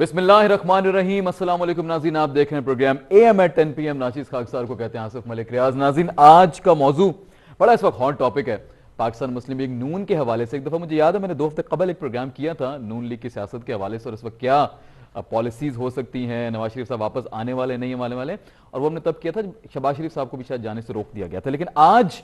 बिस्मिल्लाहिर्रहमानिर्रहीम। अस्सलाम वालेकुम नाज़रीन, आप देख रहे हैं प्रोग्राम AM at 10 PM। नाचिस खाकसार को कहते हैं आसिफ मलिक रियाज। नाज़रीन, आज का मौजू बड़ा इस वक्त हॉट टॉपिक है। पाकिस्तान मुस्लिम लीग नून के हवाले से एक दफ़ा मुझे याद है मैंने 2 हफ्ते कबल एक प्रोग्राम किया था नून लीग की सियासत के हवाले से, और इस वक्त क्या पॉलिसीज हो सकती हैं, नवाज शरीफ साहब वापस आने वाले नहीं आने वाले, और वो हमने तब किया था जब शहबाज शरीफ साहब को भी शायद जाने से रोक दिया गया था। लेकिन आज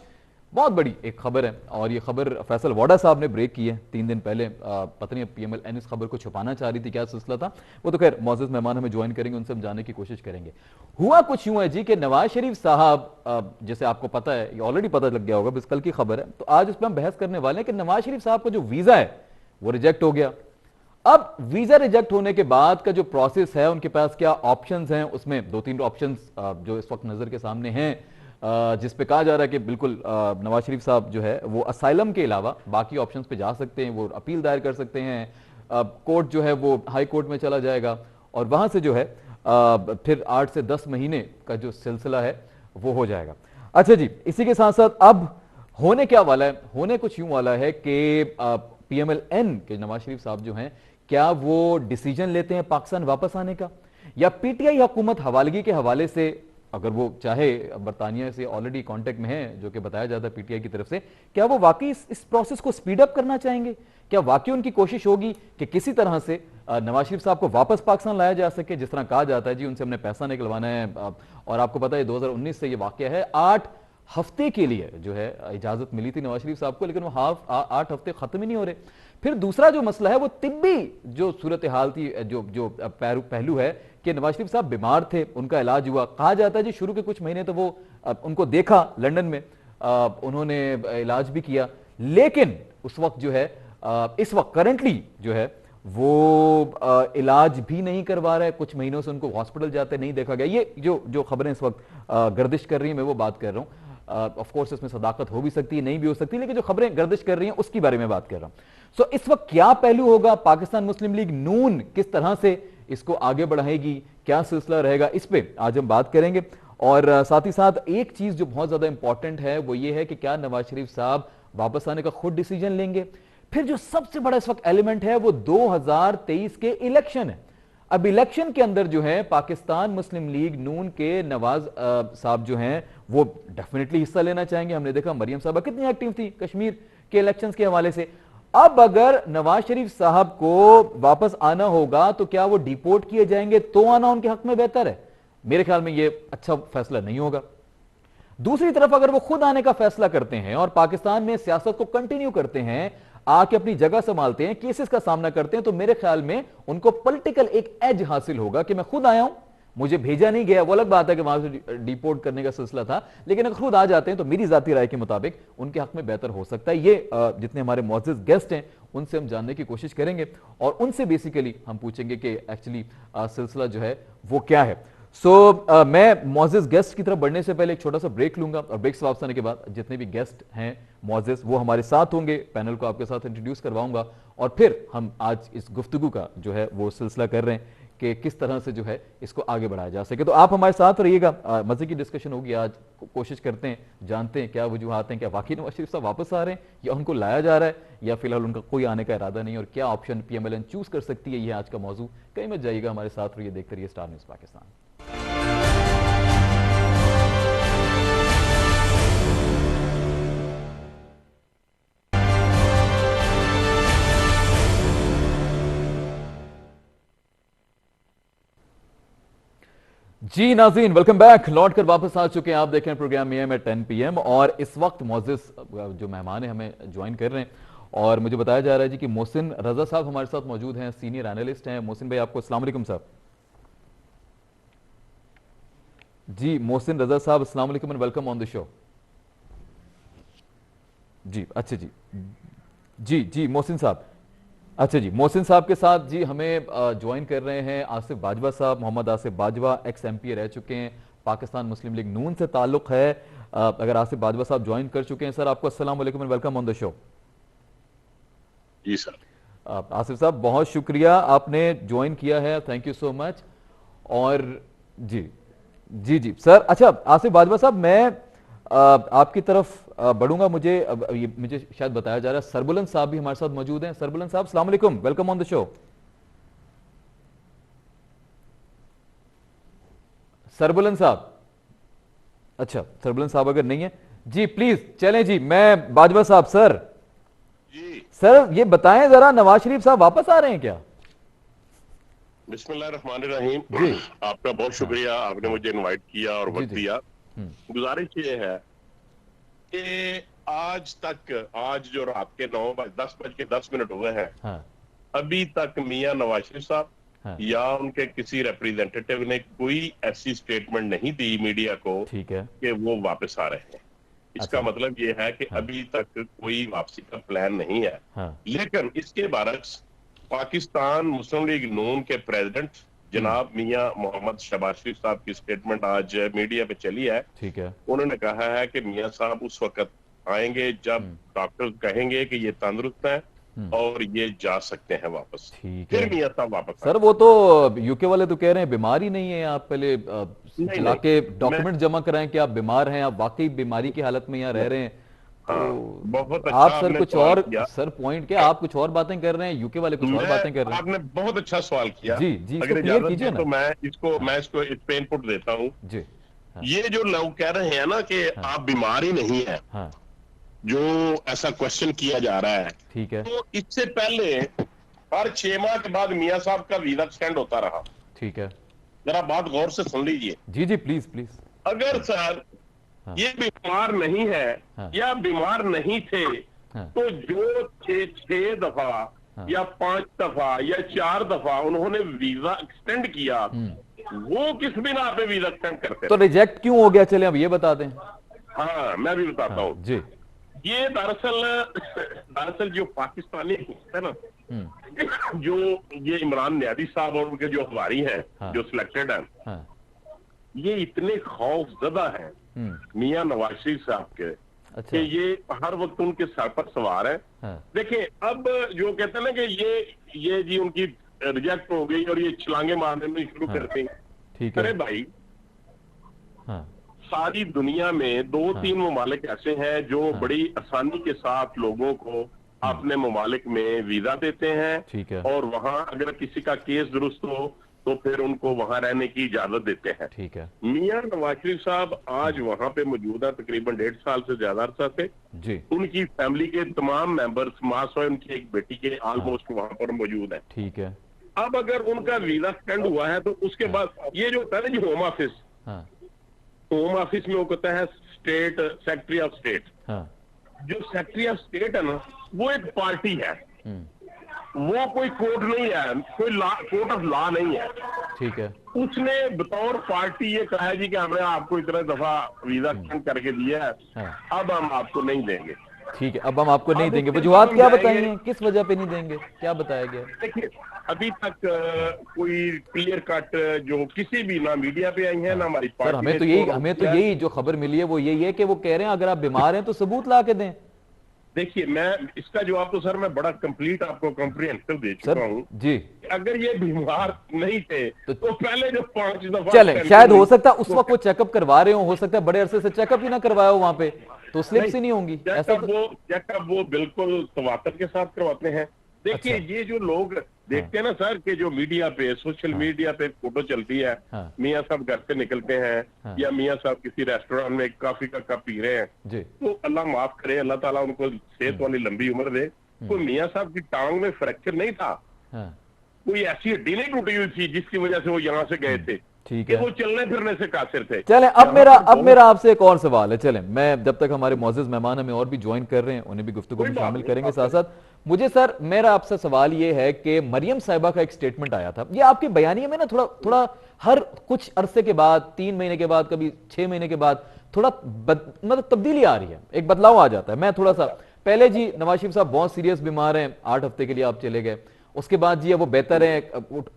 बहुत बड़ी एक खबर है, और ये खबर फैसल वाडा साहब ने ब्रेक की है 3 दिन पहले। पता नहीं PMLN इस खबर को छुपाना चाह रही थी, क्या सिलसिला था वो तो खैर मौजूद मेहमान हमें ज्वाइन करेंगे, उनसे हम जानने की कोशिश करेंगे। हुआ कुछ यूं है जी कि नवाज शरीफ साहब, जैसे आपको पता है, ये ऑलरेडी पता लग गया होगा, बस कल की खबर है, तो आज इस पर हम बहस करने वाले हैं कि नवाज शरीफ साहब का जो वीजा है वो रिजेक्ट हो गया। अब वीजा रिजेक्ट होने के बाद का जो प्रोसेस है, उनके पास क्या ऑप्शंस हैं, उसमें 2-3 ऑप्शंस जो इस वक्त नजर के सामने हैं, जिस पे कहा जा रहा है कि बिल्कुल नवाज शरीफ साहब जो है वो असाइलम के अलावा बाकी ऑप्शंस पे जा सकते हैं, वो अपील दायर कर सकते हैं, कोर्ट जो है वो हाई कोर्ट में चला जाएगा, और वहां से जो है फिर 8 से 10 महीने का जो सिलसिला है वो हो जाएगा। अच्छा जी, इसी के साथ साथ अब होने क्या वाला है, होने कुछ यूं वाला है कि PMLN के नवाज शरीफ साहब जो हैं, क्या वो डिसीजन लेते हैं पाकिस्तान वापस आने का, या PTI हुकूमत हवालगी के हवाले से, अगर वो चाहे, बरतानिया से ऑलरेडी कांटेक्ट में है जो कि बताया जाता है PTI की तरफ से, क्या वो वाकई इस प्रोसेस को स्पीड अप करना चाहेंगे? क्या वाकई उनकी कोशिश होगी कि किसी तरह से नवाज शरीफ साहब को वापस पाकिस्तान लाया जा सके? जिस तरह कहा जाता है जी उनसे हमने पैसा निकलवाना है, और आपको पता है 2019 से ये वाकया है, 8 हफ्ते के लिए जो है इजाजत मिली थी नवाज शरीफ साहब को, लेकिन वो 8 हफ्ते खत्म ही नहीं हो रहे। फिर दूसरा जो मसला है वो तिब्बी जो सूरत हाल थी, जो पहलू है कि नवाज शरीफ साहब बीमार थे, उनका इलाज हुआ, कहा जाता है जी शुरू के कुछ महीने तो वो उनको देखा लंदन में, उन्होंने इलाज भी किया, लेकिन उस वक्त जो है इस वक्त करंटली जो है वो इलाज भी नहीं करवा रहा है, कुछ महीनों से उनको हॉस्पिटल जाते नहीं देखा गया। ये जो खबरें इस वक्त गर्दिश कर रही हैं, मैं वो बात कर रहा हूँ। ऑफ कोर्स इसमें सदाकत हो भी सकती है, नहीं भी हो सकती, लेकिन जो खबरें गर्दिश कर रही हैं उसकी बारे में बात कर रहा हूं। सो इस वक्त क्या पहलू होगा, पाकिस्तान मुस्लिम लीग नून किस तरह से इसको आगे बढ़ाएगी, क्या सिलसिला रहेगा, इस पे आज हम बात करेंगे। और साथ ही साथ एक चीज जो बहुत ज्यादा इंपॉर्टेंट है वो ये है कि क्या नवाज शरीफ साहब वापस आने का खुद डिसीजन लेंगे। फिर जो सबसे बड़ा इस वक्त एलिमेंट है वो 2023 के इलेक्शन है। अब इलेक्शन के अंदर जो है पाकिस्तान मुस्लिम लीग नून के नवाज साहब जो हैं वो डेफिनेटली हिस्सा लेना चाहेंगे। हमने देखा मरियम साहबा कितनी एक्टिव थी कश्मीर के इलेक्शंस के हवाले से। अब अगर नवाज शरीफ साहब को वापस आना होगा तो क्या वो डिपोर्ट किए जाएंगे तो आना उनके हक में बेहतर है? मेरे ख्याल में ये अच्छा फैसला नहीं होगा। दूसरी तरफ अगर वो खुद आने का फैसला करते हैं और पाकिस्तान में सियासत को कंटिन्यू करते हैं, आके अपनी जगह संभालते हैं, केसेस का सामना करते हैं, तो मेरे ख्याल में उनको पॉलिटिकल एक एज हासिल होगा कि मैं खुद आया हूं, मुझे भेजा नहीं गया। वो अलग बात है कि वहां से डिपोर्ट करने का सिलसिला था, लेकिन अगर खुद आ जाते हैं तो मेरी जाती राय के मुताबिक उनके हक में बेहतर हो सकता है। ये जितने हमारे मौजूद गेस्ट हैं उनसे हम जानने की कोशिश करेंगे, और उनसे बेसिकली हम पूछेंगे कि एक्चुअली सिलसिला जो है वो क्या है। मैं मौजूद गेस्ट की तरफ बढ़ने से पहले एक छोटा सा ब्रेक लूंगा, और ब्रेक से वापस आने के बाद जितने भी गेस्ट हैं मौजूद वो हमारे साथ होंगे, पैनल को आपके साथ इंट्रोड्यूस करवाऊंगा, और फिर हम आज इस गुफ्तगू का जो है वो सिलसिला कर रहे हैं कि किस तरह से जो है इसको आगे बढ़ाया जा सके। तो आप हमारे साथ रहिएगा, मजे की डिस्कशन होगी आज। कोशिश करते हैं, जानते हैं क्या वजूहात हैं, क्या वाकई नवाज शरीफ साहब वापस आ रहे हैं या उनको लाया जा रहा है, या फिलहाल उनका कोई आने का इरादा नहीं, और क्या ऑप्शन PMLN चूज कर सकती है, ये आज का मौजू। कहीं मत जाइएगा, हमारे साथ रहिए, देखते रहिए स्टार न्यूज पाकिस्तान। जी नाज़रीन, वेलकम बैक। लौट कर वापस आ चुके हैं, आप देखें प्रोग्राम AM at 10 PM, और इस वक्त मौजूद जो मेहमान हैं हमें ज्वाइन कर रहे हैं, और मुझे बताया जा रहा है जी कि मोहसिन रजा साहब हमारे साथ मौजूद हैं, सीनियर एनालिस्ट हैं। मोहसिन भाई, आपको अस्सलाम वालेकुम साहब। जी मोहसिन रजा साहब, अस्सलाम वालेकुम and welcome on the show. जी अच्छा जी, जी मोहसिन साहब। अच्छा जी, मोहसिन साहब के साथ जी हमें ज्वाइन कर रहे हैं आसिफ बाजवा साहब। मोहम्मद आसिफ बाजवा एक्स MP रह चुके हैं, पाकिस्तान मुस्लिम लीग नून से ताल्लुक है। अगर आसिफ बाजवा साहब ज्वाइन कर चुके हैं, सर आपको अस्सलाम वालेकुम and welcome on the show. जी सर। आसिफ साहब, बहुत शुक्रिया आपने ज्वाइन किया है, थैंक यू सो मच। और जी जी सर। अच्छा आसिफ बाजवा साहब, मैं आपकी तरफ बढ़ूंगा। मुझे शायद बताया जा रहा है सरबुलंद साहब भी हमारे साथ मौजूद हैं। सरबुलंद साहब, अस्सलाम वालेकुम, welcome on the show. Sarbuland साहब, अच्छा सरबुलंद साहब अगर नहीं है जी प्लीज चलें जी। मैं बाजवा साहब सर, जी सर ये बताएं जरा, नवाज शरीफ साहब वापस आ रहे हैं क्या? बिस्मिल्लाहिर्रहमानिर्रहीम। जी आपका बहुत हाँ शुक्रिया, आपने हाँ मुझे इनवाइट किया और जी वक्त जी दिया। हम्म गुजारिश ये है कि आज जो रात के 10:10 हुए हैं, हाँ अभी तक मियां नवाज शरीफ साहब हाँ या उनके किसी रिप्रेजेंटेटिव ने कोई ऐसी स्टेटमेंट नहीं दी मीडिया को ठीक है। कि वो वापस आ रहे हैं। इसका अच्छा मतलब ये है कि हाँ अभी तक कोई वापसी का प्लान नहीं है। हाँ लेकिन इसके बरक्स पाकिस्तान मुस्लिम लीग नून के प्रेसिडेंट जनाब मियां मोहम्मद शहबाज शरीफ साहब की स्टेटमेंट आज मीडिया पे चली है। ठीक है। उन्होंने कहा है कि मियां साहब उस वक्त आएंगे जब डॉक्टर कहेंगे कि ये तंदुरुस्त है हम्म और ये जा सकते हैं वापस। ठीक है। फिर मियां साहब वापस सर आएंगे। वो तो यूके वाले तो कह रहे हैं बीमार ही नहीं है, आप पहले नहीं नहीं, लाके मैं डॉक्यूमेंट जमा कराएं कि आप बीमार हैं, आप वाकई बीमारी की हालत में यहाँ रह रहे हैं। हाँ, तो बहुत अच्छा आप सर आपने कुछ सवाल और, किया। सर पॉइंट क्या, आप कुछ और बातें कर रहे हैं, यूके वाले कुछ और मैं बातें कर रहे हैं। आपने बहुत अच्छा सवाल किया। जी जी, इसको अगर क्लियर इजाजत कीजिए है ना। तो हाँ मैं इसको इस पे इनपुट देता हूँ। जी हाँ ये जो लोग कह रहे हैं ना कि हाँ आप बीमार ही नहीं है, हाँ जो ऐसा क्वेश्चन किया जा रहा है, ठीक है। तो इससे पहले हर 6 माह के बाद मियां साहब का वीजा एक्सटेंड होता रहा। ठीक है। जरा बात गौर से सुन लीजिए। जी जी प्लीज प्लीज। अगर हाँ सर हाँ ये बीमार नहीं है हाँ या बीमार नहीं थे, हाँ तो जो छह दफा हाँ या 5 दफा या 4 दफा उन्होंने वीजा एक्सटेंड किया, वो किस बिना पे वीजा एक्सटेंड करते तो रहे? रिजेक्ट क्यों हो गया, चले अब ये बता दें। हाँ, मैं भी बताता हाँ हूँ। जी। ये दरअसल जो पाकिस्तानी है ना, हम्म जो ये इमरान न्यादी साहब और उनके जो हवारी हैं, हाँ जो सिलेक्टेड हैं, हाँ ये इतने खौफजदा हैं मियां नवाज शरीफ साहब के अच्छा कि ये हर वक्त उनके सर पर सवार है। हाँ देखिए, अब जो कहते हैं ना कि ये जी उनकी रिजेक्ट हो गई और ये छलांगे मारने में शुरू हाँ करते हैं। ठीक है। अरे भाई, हाँ सारी दुनिया में 2-3 ममालिक ऐसे हैं जो बड़ी आसानी के साथ लोगों को अपने ममालिक में वीजा देते हैं, ठीक है। और वहां अगर किसी का केस दुरुस्त हो तो फिर उनको वहां रहने की इजाजत देते हैं। ठीक है मियां नवाज शरीफ साहब आज वहां पे मौजूद है, तकरीबन 1.5 साल से ज्यादा अरसा से। जी उनकी फैमिली के तमाम मेंबर्स, मासूम उनकी एक बेटी के ऑलमोस्ट वहां पर मौजूद है। ठीक है। अब अगर उनका वीजा एक्सटेंड हुआ है तो उसके बाद ये जो होता है ना जी होम ऑफिस में वो कहता है स्टेट सेक्रेटरी ऑफ स्टेट। हाँ जो सेक्रेटरी ऑफ स्टेट है ना, वो एक पार्टी है, हम्म वो कोई कोर्ट नहीं है, कोई कोर्ट ऑफ लॉ नहीं है। ठीक है। उसने बतौर पार्टी ये कहा है जी कि हमने आपको इतना दफा वीजा एक्सटेंड करके दिया है, हाँ अब हम आपको नहीं देंगे। ठीक है, अब हम आपको नहीं अब देंगे। उसके वजूहत क्या जाएंगे। बताइए, किस वजह पे नहीं देंगे, क्या बताया गया? देखिए, अभी तक कोई क्लियर कट जो किसी भी ना मीडिया पे आई है ना हमारी सर पार्टी हमें तो यही जो खबर मिली है वो यही है कि वो कह रहे हैं अगर आप बीमार हैं तो सबूत ला के दें। देखिए, मैं इसका जवाब तो सर मैं बड़ा कंप्लीट आपको कॉम्प्रिहेंसिव दे चुका हूँ। जी अगर ये बीमार नहीं थे तो पहले जो 5 दफा चले, शायद हो सकता है उस वक्त वो चेकअप करवा रहे हो सकता है बड़े अरसे से चेकअप ही ना करवाया हो वहां पे, तो स्लिप्स ही नहीं होंगी ऐसा तो। चेकअप वो बिल्कुल तवातर के साथ करवाते हैं। देखिए, अच्छा। ये जो लोग देखते हैं ना सर कि जो मीडिया पे, सोशल मीडिया पे फोटो चलती है, हाँ। मियां साहब घर से निकलते हैं, हाँ। या मियां साहब किसी रेस्टोरेंट में कॉफी का कप पी रहे हैं, जी तो अल्लाह माफ करे, अल्लाह ताला उनको सेहत वाली लंबी उम्र दे। तो मियां साहब की टांग में फ्रैक्चर नहीं था, हाँ कोई ऐसी हड्डी नहीं टूटी हुई थी जिसकी वजह से वो यहाँ से गए थे, ठीक कि है। वो चलने फिरने से कासिर थे। चलें, अब मेरा आपसे एक और सवाल है। चलें, मैं जब तक हमारे मौजूद मेहमान हमें और भी ज्वाइन कर रहे हैं उन्हें भी गुफ्तगू में शामिल करेंगे साथ साथ। मुझे सर मेरा आपसे सवाल ये है कि मरियम साहिबा का एक स्टेटमेंट आया था, ये आपकी बयानिए में ना थोड़ा हर कुछ अरसे के बाद, 3 महीने के बाद, कभी 6 महीने के बाद थोड़ा मतलब तब्दीली आ रही है, एक बदलाव आ जाता है। मैं थोड़ा सा पहले जी नवाज शरीफ साहब बहुत सीरियस बीमार हैं, 8 हफ्ते के लिए आप चले गए, उसके बाद जी वो बेहतर है,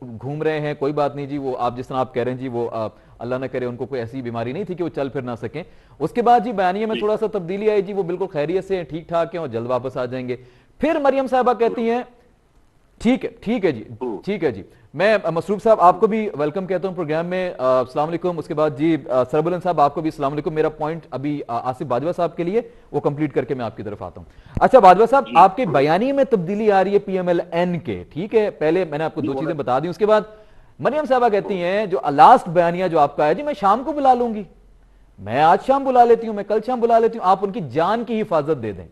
घूम रहे हैं, कोई बात नहीं जी, वो आप जिस तरह आप कह रहे हैं जी वो अल्लाह ना करे उनको कोई ऐसी बीमारी नहीं थी कि वो चल फिर ना सकें। उसके बाद जी बयानिए में थोड़ा सा तब्दीली आई जी, वो बिल्कुल खैरियत से ठीक ठाक है और जल्द वापस आ जाएंगे। फिर मरियम साहबा कहती हैं ठीक है जी, ठीक है जी। मैं मसरूफ साहब आपको भी वेलकम कहता हूं प्रोग्राम में, अस्सलाम वालेकुम। उसके बाद जी सरबुलंद साहब आपको भी अस्सलाम वालेकुम। मेरा पॉइंट अभी आसिफ बाजवा साहब के लिए वो कंप्लीट करके मैं आपकी तरफ आता हूं। अच्छा बाजवा साहब, आपके बयानी में तब्दीली आ रही है पीएमएलएन के, ठीक है, पहले मैंने आपको 2 चीजें बता दी, उसके बाद मरियम साहबा कहती हैं जो लास्ट बयानिया जो आपका है, जी मैं शाम को बुला लूंगी, मैं आज शाम बुला लेती हूं, मैं कल शाम बुला लेती हूं, आप उनकी जान की हिफाजत दे दें।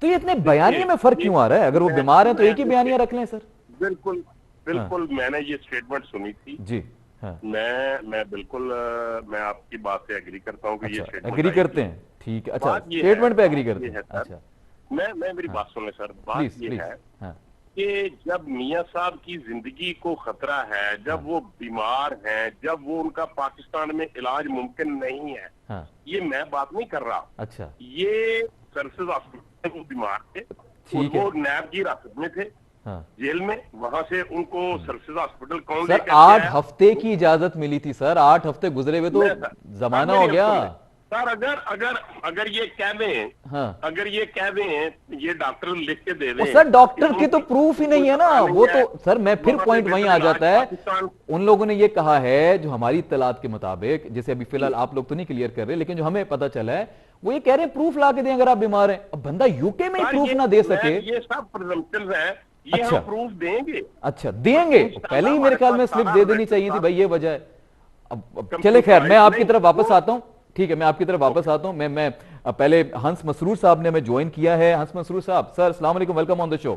तो ये इतने बयानिए में फर्क क्यों आ रहा है? अगर वो बीमार हैं तो एक ही बयानिया रख लें सर। बिल्कुल हाँ। बिल्कुल, मैंने ये स्टेटमेंट सुनी थी जी हाँ। मैं बिल्कुल मैं आपकी बात से एग्री करता हूँ कि ये अच्छा, स्टेटमेंट एग्री आई करते थी। हैं, ठीक है। अच्छा, बात ये स्टेटमेंट पे है, एग्री बात करते ये हैं, है सर, अच्छा। मैं मेरी हाँ, बात सुने सर। बात प्लीज ये प्लीज। है हाँ कि जब मियां साहब की जिंदगी को खतरा है, जब हाँ वो बीमार हैं, जब वो उनका पाकिस्तान में इलाज मुमकिन नहीं है, हाँ। ये मैं बात नहीं कर रहा, अच्छा, ये सर्विसेज हॉस्पिटल में वो बीमार थे और ठीक है। वो नैब की हिरासत में थे हाँ जेल में, वहां से उनको सर्विसेज हॉस्पिटल कौन सर, लेकर के 8 आया? हफ्ते की इजाजत मिली थी सर, 8 हफ्ते गुजरे हुए तो नहीं सर, सर जमाना हो मेरी गया। बात सुन लें। सर अगर अगर अगर ये कह दें, हाँ, अगर ये कह दें, ये डॉक्टर लिख के दे वो दें सर डॉक्टर कि की तो उनकी प्रूफ ही नहीं कोई है ना, खतरा वो नहीं तो है, सर मैं फिर वहां से पॉइंट वहीं बेहतर आ इलाज जाता है। पाकिस्तान। उन लोगों ने ये कहा है, जो हमारी इत्तलात के मुताबिक, जैसे अभी फिलहाल आप लोग तो नहीं क्लियर कर रहे, लेकिन जो हमें पता चला है वो ये कह रहे हैं प्रूफ ला के दें अगर आप बीमार हैं। अब बंदा यूके में ही सर प्रूफ ये ना दे सके। ये सब प्रिजम्पशंस है, ये अच्छा हम प्रूफ देंगे। अच्छा, देंगे, इंशाल्लाह पहले ही मेरे हमारे ख्याल पास में स्लिप सारा दे देनी चाहिए थी सारा भाई, ये वजह है। अब चले, कंप्यूटराइज खैर मैं आपकी नहीं, तरफ वापस वो आता हूं, ठीक है, मैं आपकी तरफ वापस आता हूं। मैं पहले हंस मसरूर साहब ने हमें ज्वाइन किया है। हंस मसरूर साहब, सर अस्सलाम वालेकुम, वेलकम ऑन द शो।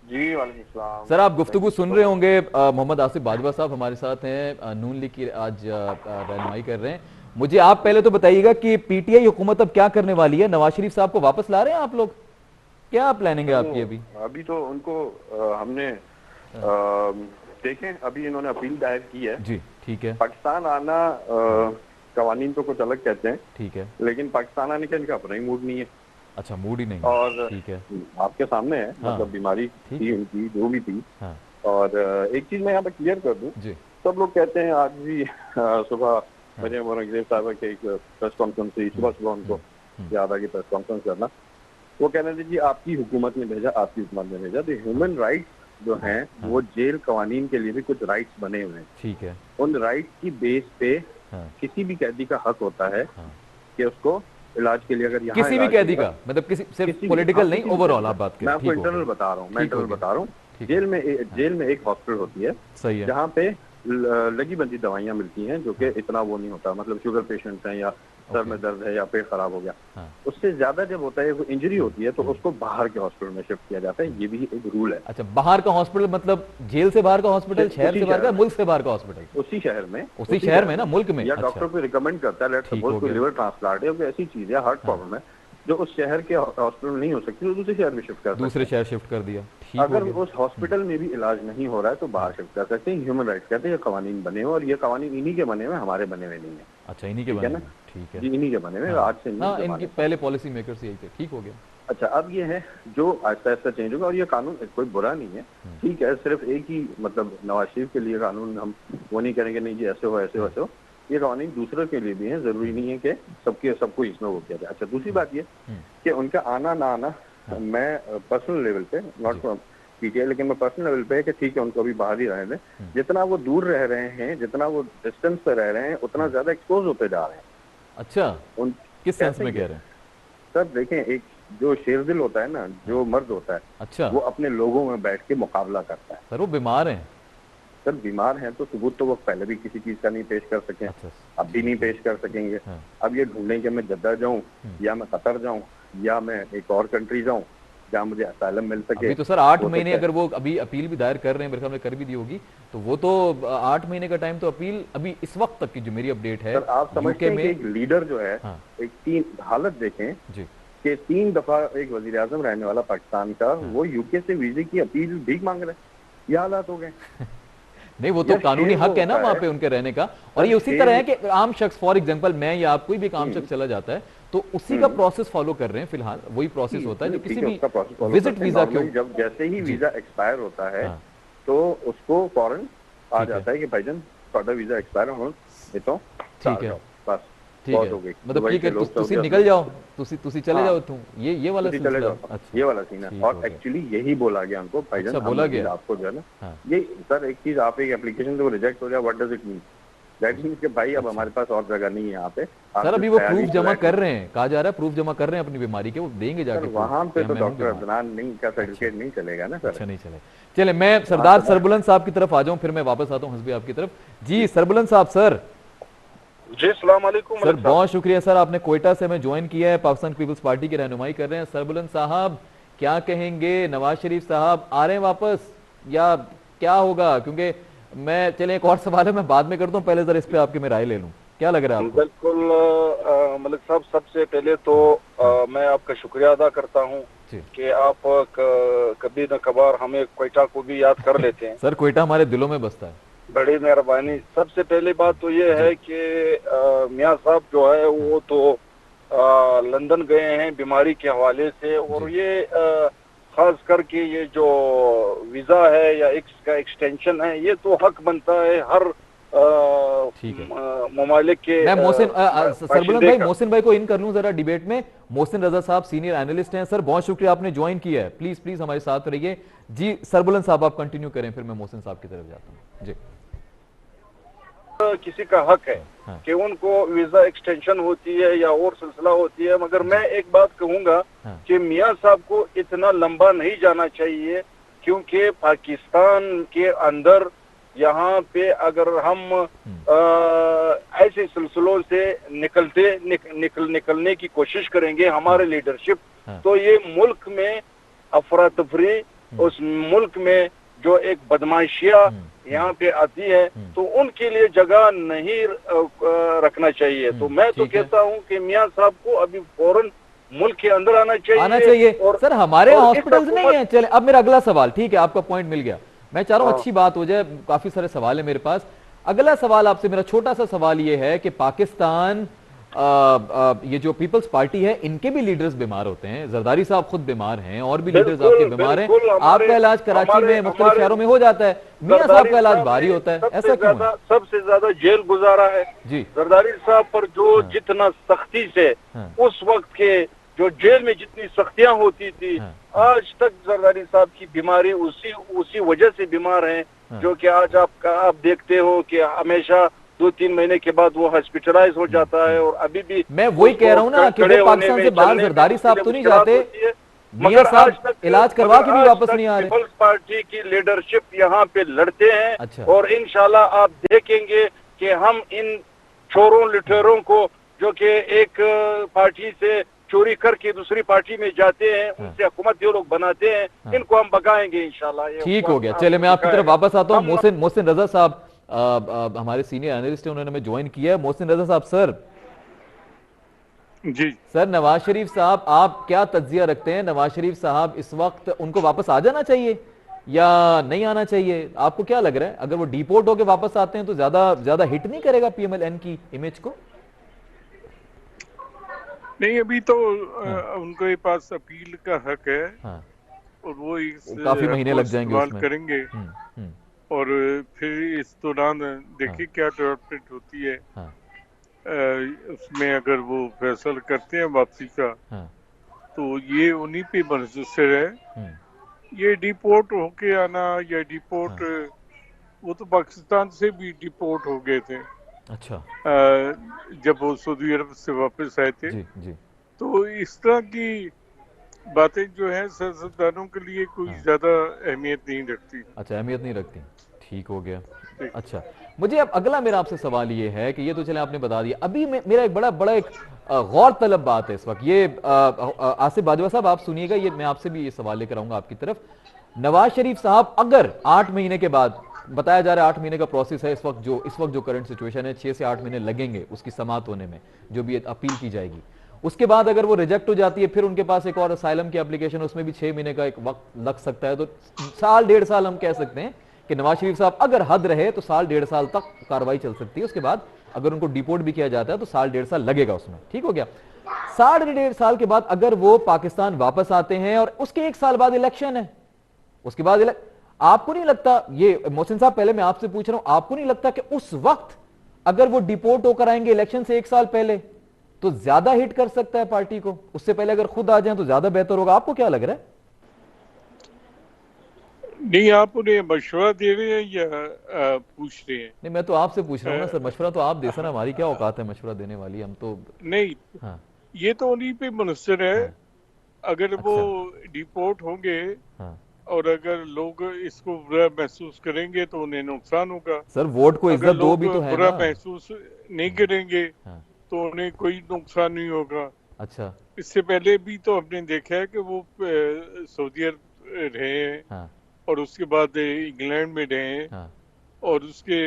जी वालेकुम सलाम। सर आप गुफ्तगू सुन रहे होंगे, मोहम्मद आसिफ बाजवा साहब हमारे साथ हैं, नून लीग की आज रहनुमाई कर रहे हैं। मुझे आप पहले तो बताइएगा कि पीटीआई हुकूमत अब क्या करने वाली है? नवाज शरीफ साहब को वापस ला रहे हैं आप लोग? क्या प्लानिंग है आपकी अभी? अभी तो उनको हमने देखें, अभी इन्होंने अपील दायर की है। जी ठीक है, पाकिस्तान आना कवानीन तो कुछ अलग कहते हैं, ठीक है। लेकिन पाकिस्तान आने का इनका अपना ही मूड नहीं है। अच्छा, मूड ही नहीं है, और ठीक है। आपके सामने है, हाँ, मतलब बीमारी ठीक थी है। उनकी जो भी थी। हाँ और एक चीज मैं यहाँ पे क्लियर कर दूं, जी, सब लोग कहते हैं, आज भी सुबह मरियम औरंगजेब साहब के एक प्रेस कॉन्फ्रेंस हुई, सुबह उनको याद आ गई प्रेस कॉन्फ्रेंस करना। वो कह रहे थे जी आपकी हुकूमत ने भेजा, आपकी हुकूमत ने भेजा। तो ह्यूमन राइट्स जो हैं वो जेल कवानीन के लिए भी कुछ राइट्स बने हुए हैं। ठीक है। उन राइट्स की बेस पे हाँ किसी भी कैदी का हक होता है हाँ। कि उसको इलाज के लिए, अगर यहाँ किसी भी इलाज कैदी होगा- का, मतलब किसी सिर्फ किसी भी- पॉलिटिकल हाँ, नहीं, किसी भी ओवरऑल कैदी आप का। बात करें। मैं आपको ठीक हो इंटरनल गया, बता रहा हूँ, ठीक हो मेंटल गया। बता रहा हूँ। ठीक है। जेल में एक हॉस्पिटल होती है सही है। जहाँ पे लगी बंदी दवाइयाँ मिलती हैं, जो कि इतना वो नहीं होता, मतलब शुगर पेशेंट हैं या सर में दर्द है या पेट खराब हो गया, हाँ। उससे ज्यादा जब होता है, वो इंजरी होती है, तो उसको बाहर के हॉस्पिटल में शिफ्ट किया जाता है। ये भी एक रूल है। अच्छा, बाहर का हॉस्पिटल मतलब जेल से बाहर का हॉस्पिटल, उसी शहर से बाहर का, शहर में। मुल्क से बाहर का हॉस्पिटल? उसी शहर में, उसी शहर में ना, मुल्क में? या अच्छा। डॉक्टर को रिकमेंड करता है, लेट्स ठीक सपोज हो कोई गया। लिवर ट्रांसप्लांट है, कोई ऐसी चीज है, हार्ट प्रॉब्लम है, जो उस शहर के हॉस्पिटल में नहीं हो सकती, तो दूसरे शहर में शिफ्ट कर दूसरे सकते हैं। शहर शिफ्ट कर दिया, ठीक हो अगर गया। उस हॉस्पिटल में भी इलाज नहीं हो रहा है तो बाहर शिफ्ट कर सकते हैं। ह्यूमन राइट्स कहते हैं, ये कवानीन बने हुए, और ये कवानीन इन्हीं के बने हुए, हमारे बने हुए नहीं है। अच्छा, इन्हीं के ठीक है बने ना? हुए, ठीक है। जी इन्हीं के बने हुए, हाँ। आज से नहीं, हाँ, जमाने इनकी से। पहले पॉलिसी मेकर्स यही थे, ठीक हो गया। अच्छा, अब ये है जो आहिस्ता आहिस्ता चेंज होगा, और ये कानून कोई बुरा नहीं है, ठीक है। सिर्फ एक ही, मतलब नवाज शरीफ के लिए कानून हम वो नहीं करेंगे नहीं जी ऐसे हो ऐसे हो ऐसे हो। ये कानून दूसरों के लिए भी है, जरूरी नहीं है कि सबको इसमें वो किया जाए। अच्छा, दूसरी बात ये कि उनका आना ना आना, मैं पर्सनल लेवल पे, नॉट पीटीआई, लेकिन मैं पर्सनल लेवल पे है कि ठीक है, उनको अभी बाहर ही रहने दें। जितना वो दूर रह रहे हैं, जितना वो डिस्टेंस पे रह रहे हैं, उतना ज्यादा एक्सपोज होते जा रहे हैं। अच्छा, उन किस सेंस में कह रहे हैं? सर देखें, एक जो शेरदिल होता है ना, जो मर्द होता है, अच्छा, वो अपने लोगों में बैठ के मुकाबला करता है। सर वो बीमार हैं? सर बीमार हैं तो सबूत तो वो पहले भी किसी चीज का नहीं पेश कर सके, अच्छा, अब भी नहीं पेश कर सकेंगे। हाँ। अब ये ढूंढें कि मैं जद्दा जाऊं, या मैं कतर जाऊं, या मैं एक और कंट्री जाऊं जहाँ मुझे असाइलम मिल सके। अभी तो सर 8 हो महीने, सकता है। अगर वो अभी अपील भी दायर कर रहे हैं, मेरे ख्याल में कर भी दी होगी, तो वो तो 8 महीने का टाइम तो अपील, अभी इस वक्त तक की जो मेरी अपडेट है सर आप समझते हैं कि एक लीडर जो है, हाँ। एक तीन हालत देखें जी, कि 3 दफा एक वजीर आजम रहने वाला पाकिस्तान का, वो यूके से वीजे की अपील भीख मांग रहे हैं। ये हालात हो गए। नहीं वो तो यार कानूनी शेर हक वो है ना होता वहां है। पे उनके रहने का। और सर ये उसी शेर- तरह है कि आम शख्स, फॉर एग्जांपल मैं या आप, कोई भी एक आम शख्स चला जाता है तो उसी का प्रोसेस फॉलो कर रहे हैं फिलहाल, वही प्रोसेस होता है जो किसी ठीक है, भी उसका process follow विजिट करते हैं। वीजा Normally क्यों। जब जैसे ही जी। वीजा एक्सपायर होता है, हाँ। तो उसको फौरन आ ठीक है। जाता है कि भाईजान ਤੁਹਾਡਾ वीजा एक्सपायर हो, ये तो ठीक है। बस ठीक बहुत है, हो गई। मतलब दुबई ठीक के है, लोग तुसी सऊदी निकल अरब जाओ, तुसी चले हाँ। जाओ तुम, ये वाला तुसी चले सिलसिला। जाओ, अच्छा, ये वाला सीन है। ठीक और हो गया। एक्चुअली यही बोला गया उनको, भाईजान अच्छा, हम बोला मजीद गया। आपको जो है ना, हाँ। ये सर एक चीज, आप एक एप्लीकेशन से वो रिजेक्ट हो जाए, what does it mean? That means कि भाई अब हमारे पास और जगह नहीं है यहाँ पे। आप सर अभी जो वो ख्याली प्रूफ जमा फ्लैट- कर रहे हैं, कहा जा रहा है प्रूफ जमा कर रहे हैं अपनी बीमारी के, वो देंगे सर जाके proof वहां कि पे तो मैं हूं डॉक्टर बीमार। अदनान नहीं का सर्टिफिकेट नहीं चलेगा ना सर। अच्छा नहीं चले। चले मैं सरदार सरबुलंद साहब की तरफ आ जाऊं, फिर मैं वापस आता हूं हंसबी आपकी तरफ। जी सरबुलंद साहब सर। जी अस्सलाम वालेकुम सर बहुत शुक्रिया सर, आपने कोयटा से हमें ज्वाइन किया है, पाकिस्तान पीपल्स पार्टी की रहनुमाई कर रहे हैं। सरबुलंद साहब क्या कहेंगे, नवाज शरीफ साहब आ रहे हैं वापस या क्या होगा? क्योंकि मैं, चले एक और सवाल है मैं बाद में करता हूँ, पहले जरा इस पे आपकी मैं राय ले लूं, क्या लग रहा है आपको? बिल्कुल मलिक साहब, सबसे पहले तो मैं आपका शुक्रिया अदा करता हूँ जी। कि आप कभी न कभार हमें कोयटा को भी याद कर लेते हैं। सर कोयटा हमारे दिलों में बसता है। बड़ी मेहरबानी। सबसे पहली बात तो ये है कि मियाँ साहब जो है वो तो लंदन गए हैं बीमारी के हवाले से, और ये खास करके ये जो वीजा है या इसका एक्सटेंशन है, ये तो हक बनता है हर ठीक है। ममालिक के। मैं मोहसिन सरबुलंद भाई, का। मोहसिन भाई को इन कर लूं जरा डिबेट में। मोहसिन रजा साहब सीनियर एनालिस्ट हैं। सर बहुत शुक्रिया आपने ज्वाइन किया है, प्लीज प्लीज हमारे साथ रहिए। जी सरबुलंद साहब आप कंटिन्यू करें, फिर मैं मोहसिन साहब की तरफ जाता हूँ। जी किसी का हक है हाँ। कि उनको वीजा एक्सटेंशन होती है या और सिलसिला होती है, मगर मैं एक बात कहूंगा हाँ। कि मियां साहब को इतना लंबा नहीं जाना चाहिए, क्योंकि पाकिस्तान के अंदर यहाँ पे अगर हम ऐसे सिलसिलों से निकलने की कोशिश करेंगे हमारे लीडरशिप, हाँ। तो ये मुल्क में अफरा तफरी, उस मुल्क में जो एक बदमाशियां यहाँ पे आती है, तो उनके लिए जगह नहीं रखना चाहिए। तो मैं तो ठीक है। कहता हूँ कि मियां साहब को अभी फौरन मुल्क के अंदर आना चाहिए। और सर हमारे और इस हॉस्पिटल्स नहीं हुकूमत- है। चले अब मेरा अगला सवाल, ठीक है आपका पॉइंट मिल गया, मैं चाह रहा हूँ हाँ। अच्छी बात हो जाए, काफी सारे सवाल है मेरे पास। अगला सवाल आपसे मेरा छोटा सा सवाल ये है कि पाकिस्तान ये जो पीपल्स पार्टी है इनके भी लीडर्स बीमार होते हैं, जरदारी साहब खुद बीमार हैं और भी लीडर्स आपके बीमार हैं। आपका इलाज कराची में मुख्तलिफ शहरों में हो जाता है, मियां साहब का इलाज भारी होता है, ऐसा क्यों है? सबसे ज्यादा जेल गुजारा है जी जरदारी साहब पर, जो जितना सख्ती से उस वक्त के जो जेल में जितनी सख्तियां होती थी, आज तक जरदारी साहब की बीमारी उसी वजह से बीमार हैं, जो कि आज आप देखते हो कि हमेशा 2-3 महीने के बाद वो हॉस्पिटलाइज हो जाता है। और अभी भी मैं वही कह रहा हूं ना कि वो पाकिस्तान से बाहर जरदारी साहब तो नहीं जाते, मियां साहब इलाज करवा के भी वापस नहीं आ रहे। पीपल्स पार्टी की लीडरशिप यहाँ पे लड़ते हैं। अच्छा। और इंशाल्लाह आप देखेंगे कि हम इन चोरों लुटेरों को, जो कि एक पार्टी से चोरी करके दूसरी पार्टी में जाते हैं, उनसे हुकूमत ये लोग बनाते हैं, इनको हम भगाएंगे इंशाल्लाह। ठीक हो गया। चले मैं आपकी तरफ वापस आता हूँ। मोहसिन रजा साहब हमारे सीनियर एनालिस्ट हैं, उन्होंने हमें ज्वाइन किया है। मोहसिन रजा साहब सर। जी सर नवाज शरीफ साहब आप क्या तज्जिया रखते हैं, नवाज शरीफ साहब इस वक्त उनको वापस आ जाना चाहिए या नहीं आना चाहिए? आपको क्या लग रहा है, अगर वो डिपोर्ट होकर वापस आते हैं तो ज्यादा हिट नहीं करेगा पीएमएलएन की इमेज को? नहीं, अभी तो उनके पास अपील का हक है। हाँ। और वो काफी महीने लग जाएंगे उसमें। करेंगे। और फिर इस दौरान देखिए क्या डेवलपमेंट होती है। हाँ। उसमें अगर वो फैसला करते हैं वापसी का, हाँ। तो ये उन्हीं पे मुनहसर है। ये डिपोर्ट होके आना या डिपोर्ट, वो तो पाकिस्तान से भी डिपोर्ट हो गए थे। अच्छा। जब वो सऊदी अरब से वापस आए थे। जी जी। तो इस तरह की बातें जो है सियासतदानों के लिए कोई ज्यादा अहमियत नहीं रखती। अच्छा अहमियत नहीं रखती, ठीक हो गया। अच्छा मुझे अब अगला मेरा आपसे सवाल ये है कि ये तो चले आपने बता दिया, अभी मेरा एक बड़ा एक गौर तलब बात है इस वक्त ये, आसिफ बाजवा साहब आप सुनिएगा, ये मैं आपसे भी ये सवाल लेकर आऊंगा आपकी तरफ। नवाज शरीफ साहब अगर 8 महीने के बाद, बताया जा रहा है 8 महीने का प्रोसेस है इस वक्त जो करंट सिचुएशन है, 6 से 8 महीने लगेंगे उसकी समाप्त होने में, जो भी अपील की जाएगी। उसके बाद अगर वो रिजेक्ट हो जाती है, फिर उनके पास एक और असाइलम की एप्लीकेशन, उसमें भी 6 महीने का एक वक्त लग सकता है। तो साल 1.5 साल हम कह सकते हैं कि नवाज शरीफ साहब अगर हद रहे तो साल 1.5 साल तक कार्रवाई चल सकती है। उसके बाद अगर उनको डिपोर्ट भी किया जाता है तो साल 1.5 साल लगेगा उसमें, ठीक हो गया। साल 1.5 साल के बाद अगर वो पाकिस्तान वापस आते हैं और उसके 1 साल बाद इलेक्शन है, उसके बाद आपको नहीं लगता, ये मोहसिन साहब पहले मैं आपसे पूछ रहा हूं, आपको नहीं लगता कि उस वक्त अगर वो डिपोर्ट होकर आएंगे इलेक्शन से 1 साल पहले तो ज्यादा हिट कर सकता है पार्टी को? उससे पहले अगर खुद आ जाए तो ज्यादा बेहतर होगा, आपको क्या लग रहा है? नहीं, आप उन्हें मशवरा दे रहे हैं या पूछ रहे हैं? नहीं, मैं तो आपसे पूछ रहा हूँ ना सर, मशवरा तो आप दे सर, हमारी क्या औकात है मशवरा देने वाली, हम तो। नहीं, हाँ ये तो उन्हीं पे मुनहसर है। हाँ। अगर वो अच्छा। डिपोर्ट होंगे हाँ और अगर लोग इसको बुरा महसूस करेंगे तो उन्हें नुकसान होगा। सर, वोट को अगर इज्जत दो लोग भी तो है बुरा ना। महसूस नहीं करेंगे हाँ। तो उन्हें कोई नुकसान नहीं होगा। अच्छा। इससे पहले भी तो हमने देखा है कि वो सऊदी अरब रहे हैं हाँ और उसके बाद इंग्लैंड में रहे हैं हाँ। और उसके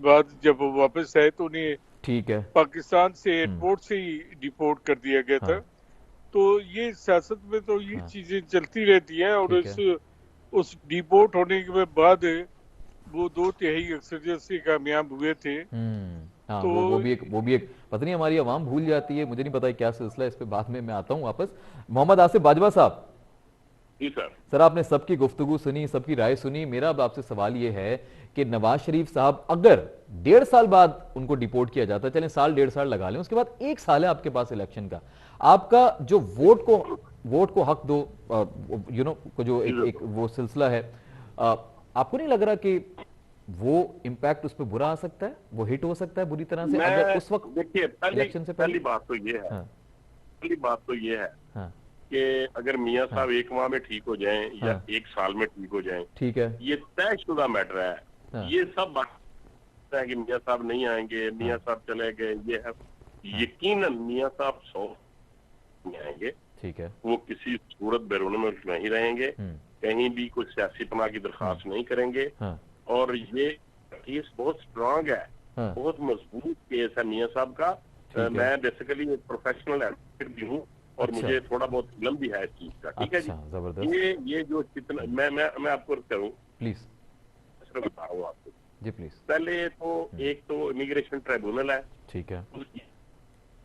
बाद जब वो वापस आए तो उन्हें ठीक है। पाकिस्तान से एयरपोर्ट से ही डिपोर्ट कर दिया गया था। हाँ तो ये सियासत में तो ये हाँ। चीजें चलती रहती हैं और ठीक है। उस डिपोर्ट होने के बाद वो 2/3 अक्सरियत से कामयाब हुए थे। हाँ, तो वो भी एक पता नहीं, हमारी आवाम भूल जाती है, मुझे नहीं पता है क्या सिलसिला है, इस पे बाद में मैं आता हूँ वापस। मोहम्मद आसिफ बाजवा साहब, जी सर। सर आपने सबकी गुफ्तगू सुनी, सबकी राय सुनी, मेरा अब आपसे सवाल ये है कि नवाज शरीफ साहब अगर 1.5 साल बाद उनको डिपोर्ट किया जाता है, चलें साल 1.5 साल लगा लें, उसके बाद 1 साल है आपके पास इलेक्शन का, आपका जो वोट को हक दो, को जो एक वो सिलसिला है, आपको नहीं लग रहा कि वो इम्पैक्ट उस पर बुरा आ सकता है, वो हिट हो सकता है बुरी तरह से अगर उस वक्त देखिए, इलेक्शन से पहली पहले? बात तो ये है, हाँ पहली बात तो ये है हाँ। कि अगर मियां साहब 1 माह में ठीक हो जाएं या हाँ। 1 साल में ठीक हो जाएं, ठीक है। ये तयशुदा मैटर है। हाँ। ये सब बात है कि मियां साहब नहीं आएंगे, मियां साहब चले गए, ये है। यकीनन मियां साहब 100 नहीं आएंगे। ठीक है। वो किसी सूरत बैरून मुल्क में ही रहेंगे, कहीं भी कुछ सियासी पनाह की दरखास्त नहीं करेंगे। हाँ और ये केस बहुत स्ट्रांग है, हाँ। बहुत मजबूत केस है मियां साहब का। मैं बेसिकली एक प्रोफेशनल एडवोकेट भी हूँ और अच्छा। मुझे थोड़ा बहुत इल्म भी है इस चीज का। ठीक है जी। अच्छा, जबरदस्त। ये जो कितना मैं आपको करूँ, प्लीज बता रहा हूँ आपको। जी प्लीज। पहले तो एक तो इमिग्रेशन ट्राइब्यूनल है, ठीक है। उसकी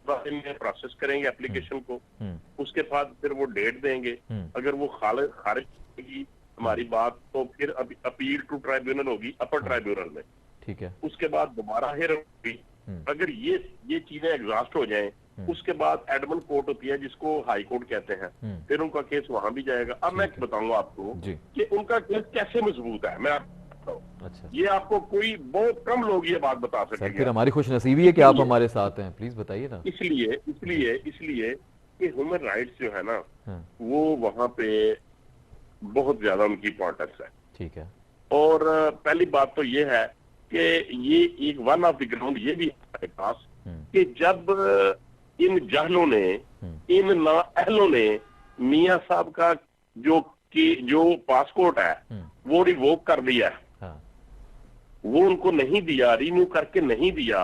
बारे में प्रोसेस करेंगे एप्लीकेशन को, हम्म उसके बाद फिर वो डेट देंगे। अगर वो खारिज होगी हमारी बात तो फिर अभी अपील टू ट्राइब्यूनल होगी अपर ट्राइब्यूनल में। ठीक है। उसके बाद दोबारा हेयरिंग होगी। अगर ये चीजें एग्जॉस्ट हो जाएं, उसके बाद एडमन कोर्ट होती है जिसको हाई कोर्ट कहते हैं, फिर उनका केस वहां भी जाएगा। अब मैं बताऊंगा आपको कि उनका केस कैसे मजबूत है। मैं आपको बताऊं, अच्छा, ये आपको कोई बहुत कम लोग ये बात बता सर सकेंगे। फिर हमारी खुश नसीबी है कि आप हमारे साथ हैं, प्लीज बताइए ना। इसलिए कि ह्यूमन राइट्स जो है ना, हाँ। वो वहां पे बहुत ज्यादा उनकी इंपॉर्टेंस है। ठीक है। और पहली बात तो ये है कि ये एक वन ऑफ द ग्राउंड ये भी है हमारे पास कि जब इन जहलों ने, इन नाअहलों ने मियां साहब का जो पासपोर्ट है वो रिवोक कर दिया, हाँ। वो उनको नहीं दिया, रिन्यू करके नहीं दिया,